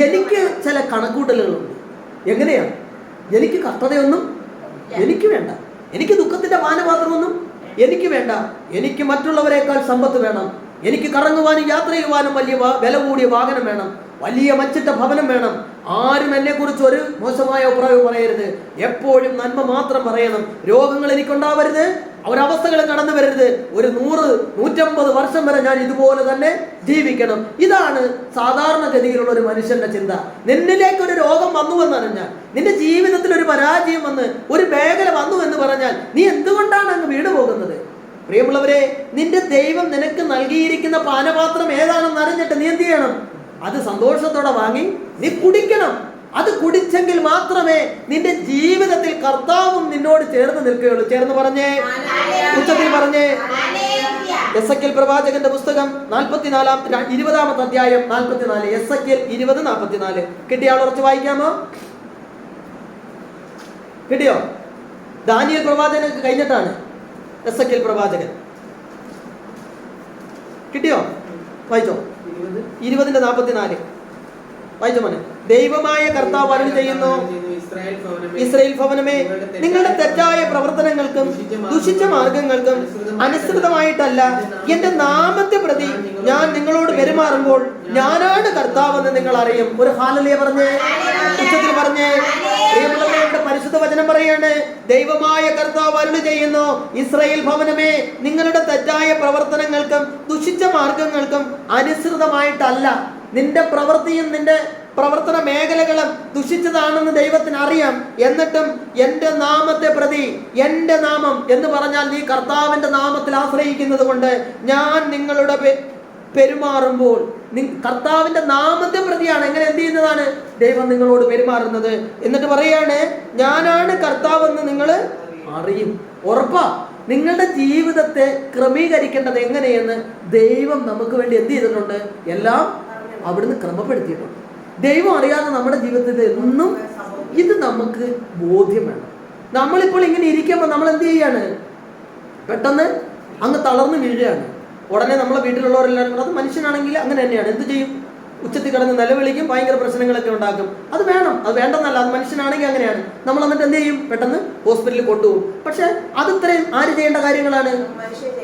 എനിക്ക് ചില കണക്കൂട്ടലുകളുണ്ട്. എങ്ങനെയാണ്? എനിക്ക് കഷ്ടതയൊന്നും എനിക്ക് വേണ്ട, എനിക്ക് ദുഃഖത്തിന്റെ പാനപാത്രമൊന്നും എനിക്ക് വേണ്ട. എനിക്ക് മറ്റുള്ളവരെക്കാൾ സമ്പത്ത് വേണം. എനിക്ക് കറങ്ങുവാനും യാത്ര ചെയ്യുവാനും വലിയ വില കൂടിയ വാഹനം വേണം, വലിയ മച്ചിട്ട ഭവനം വേണം. ആരും എന്നെ കുറിച്ച് ഒരു മോശമായ അഭിപ്രായം പറയരുത്. എപ്പോഴും നന്മ മാത്രം പറയണം. രോഗങ്ങൾ എനിക്കുണ്ടാവരുത്, ഒരവസ്ഥകളും കടന്നു വരരുത്. ഒരു 100-150 വർഷം വരെ ഞാൻ ഇതുപോലെ തന്നെ ജീവിക്കണം. ഇതാണ് സാധാരണഗതിയിലുള്ള ഒരു മനുഷ്യന്റെ ചിന്ത. നിന്നിലേക്ക് ഒരു രോഗം വന്നു എന്ന് പറഞ്ഞാൽ, നിന്റെ ജീവിതത്തിൽ ഒരു പരാജയം വന്ന് ഒരു മേഖല വന്നു എന്ന് പറഞ്ഞാൽ നീ എന്തുകൊണ്ടാണ് അങ്ങ് വീട് പോകുന്നത്? പ്രിയമുള്ളവരെ, നിന്റെ ദൈവം നിനക്ക് നൽകിയിരിക്കുന്ന പാനപാത്രം ഏതാണെന്ന് അറിഞ്ഞിട്ട് നീ എന്ത് ചെയ്യണം? അത് സന്തോഷത്തോടെ വാങ്ങി നീ കുടിക്കണം. അത് കുടിച്ചെങ്കിൽ മാത്രമേ നിന്റെ ജീവിതത്തിൽ കർത്താവും നിന്നോട് ചേർന്ന് നിൽക്കുകയുള്ളൂ. ചേർന്ന് പറഞ്ഞേ, ഉച്ചത്തിൽ പറഞ്ഞേ. എസെക്കിയേൽ പ്രവാചകന്റെ പുസ്തകം 20-ാമത്തെ അധ്യായം 44. എസെക്കിയേൽ 20:44. കിട്ടിയ ആൾ ഉറച്ച് വായിക്കാമോ? കിട്ടിയോ? ദാനിയേൽ പ്രവാചകനൊക്കെ കഴിഞ്ഞിട്ടാണ് എസെക്കിയേൽ പ്രവാചകൻ. കിട്ടിയോ? വായിച്ചോ. 20:44 വായിച്ചോ മോനെ. ദൈവമായ കർത്താവ് അരുളി ചെയ്യുന്നു, ഇസ്രായേൽ ഭവനമേ, നിങ്ങളുടെ തെറ്റായ പ്രവർത്തനങ്ങൾക്കും ദുഷിച്ച മാർഗങ്ങൾക്കും അനുസൃതമായിട്ടല്ല എന്റെ നാമത്തെ പ്രതി ഞാൻ നിങ്ങളോട് പെരുമാറുമ്പോൾ ഞാനാണ് കർത്താവെന്ന് നിങ്ങൾ അറിയും. ഒരു ഹല്ലേലൂയ പറഞ്ഞേ, ഉച്ചത്തിൽ പറഞ്ഞേ. പ്രിയമുള്ളവരുടെ പരിശുദ്ധ വചനം പറയാണ്, ദൈവമായ കർത്താവ് അരുളി ചെയ്യുന്നു, ഇസ്രായേൽ ഭവനമേ, നിങ്ങളുടെ തെറ്റായ പ്രവർത്തനങ്ങൾക്കും ദുഷിച്ച മാർഗങ്ങൾക്കും അനുസൃതമായിട്ടല്ല. നിന്റെ പ്രവൃത്തിയും നിന്റെ പ്രവർത്തന മേഖലകളും ദുഷിച്ചതാണെന്ന് ദൈവത്തിന് അറിയാം. എന്നിട്ടും എന്റെ നാമത്തെ പ്രതി, എന്റെ നാമം എന്ന് പറഞ്ഞാൽ നീ കർത്താവിന്റെ നാമത്തിൽ ആശ്രയിക്കുന്നത് കൊണ്ട് ഞാൻ നിങ്ങളുടെ പെരുമാറുമ്പോൾ കർത്താവിന്റെ നാമത്തെ പ്രതിയാണ് എങ്ങനെ എന്ത് ചെയ്യുന്നതാണ് ദൈവം നിങ്ങളോട് പെരുമാറുന്നത്. എന്നിട്ട് പറയാണ്, ഞാനാണ് കർത്താവെന്ന് നിങ്ങൾ അറിയും. ഉറപ്പാ. നിങ്ങളുടെ ജീവിതത്തെ ക്രമീകരിക്കേണ്ടത് എങ്ങനെയെന്ന് ദൈവം നമുക്ക് വേണ്ടി എന്ത് ചെയ്തിട്ടുണ്ട്? എല്ലാം അവിടുന്ന് ക്രമപ്പെടുത്തിയിട്ടുണ്ട്. ദൈവം അറിയാതെ നമ്മുടെ ജീവിതത്തിൽ ഒന്നും ഇത് നമുക്ക് ബോധ്യം വേണം. നമ്മളിപ്പോൾ ഇങ്ങനെ ഇരിക്കുമ്പോൾ നമ്മൾ എന്ത് ചെയ്യാണ്? പെട്ടെന്ന് അങ്ങ് തളർന്ന് വീഴുകയാണ്. ഉടനെ നമ്മളെ വീട്ടിലുള്ളവരെല്ലാവരും കൂടെ, അത് മനുഷ്യനാണെങ്കിൽ അങ്ങനെ തന്നെയാണ്, എന്ത് ചെയ്യും? ഉച്ചത്തിൽ കിടന്ന് നിലവിളിക്കും, ഭയങ്കര പ്രശ്നങ്ങളൊക്കെ ഉണ്ടാക്കും. അത് വേണം, അത് വേണ്ടെന്നല്ല, അത് മനുഷ്യനാണെങ്കിൽ അങ്ങനെയാണ്. നമ്മൾ എന്നിട്ട് എന്ത് ചെയ്യും? പെട്ടെന്ന് ഹോസ്പിറ്റലിൽ കൊണ്ടുപോകും. പക്ഷെ അത് ഇത്രയും ആര് ചെയ്യേണ്ട കാര്യങ്ങളാണ്?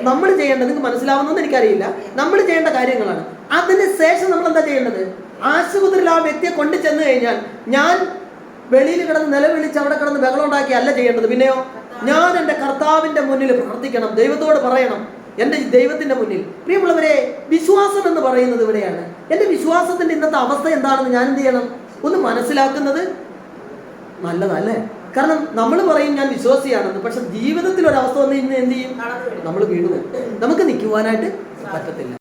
നമ്മൾ ചെയ്യേണ്ടത്. നിങ്ങൾക്ക് മനസ്സിലാവുന്നതെന്ന് എനിക്കറിയില്ല. നമ്മൾ ചെയ്യേണ്ട കാര്യങ്ങളാണ്. അതിന് ശേഷം നമ്മൾ എന്താ ചെയ്യേണ്ടത്? ആശുപത്രിയിൽ ആ വ്യക്തിയെ കൊണ്ടു ചെന്ന് കഴിഞ്ഞാൽ ഞാൻ വെളിയിൽ കിടന്ന് നിലവിളിച്ച് അവിടെ കിടന്ന് ബഹളം ഉണ്ടാക്കി അല്ല ചെയ്യേണ്ടത്. പിന്നെയോ, ഞാൻ എൻ്റെ കർത്താവിൻ്റെ മുന്നിൽ പ്രാർത്ഥിക്കണം, ദൈവത്തോട് പറയണം, എൻ്റെ ദൈവത്തിൻ്റെ മുന്നിൽ. പ്രിയമുള്ളവരെ, വിശ്വാസം എന്ന് പറയുന്നത് ഇവിടെയാണ്. എൻ്റെ വിശ്വാസത്തിൻ്റെ ഇന്നത്തെ അവസ്ഥ എന്താണെന്ന് ഞാൻ എന്ത് ചെയ്യണം? ഒന്ന് മനസ്സിലാക്കുന്നത് നല്ലതല്ലേ? കാരണം നമ്മൾ പറയും ഞാൻ വിശ്വാസിയാണെന്ന്, പക്ഷെ ജീവിതത്തിൽ ഒരവസ്ഥ വന്ന് ഇന്ന് എന്ത് ചെയ്യും? നമ്മൾ വീഴുന്നു. നമുക്ക് നിൽക്കുവാനായിട്ട് പറ്റത്തില്ല.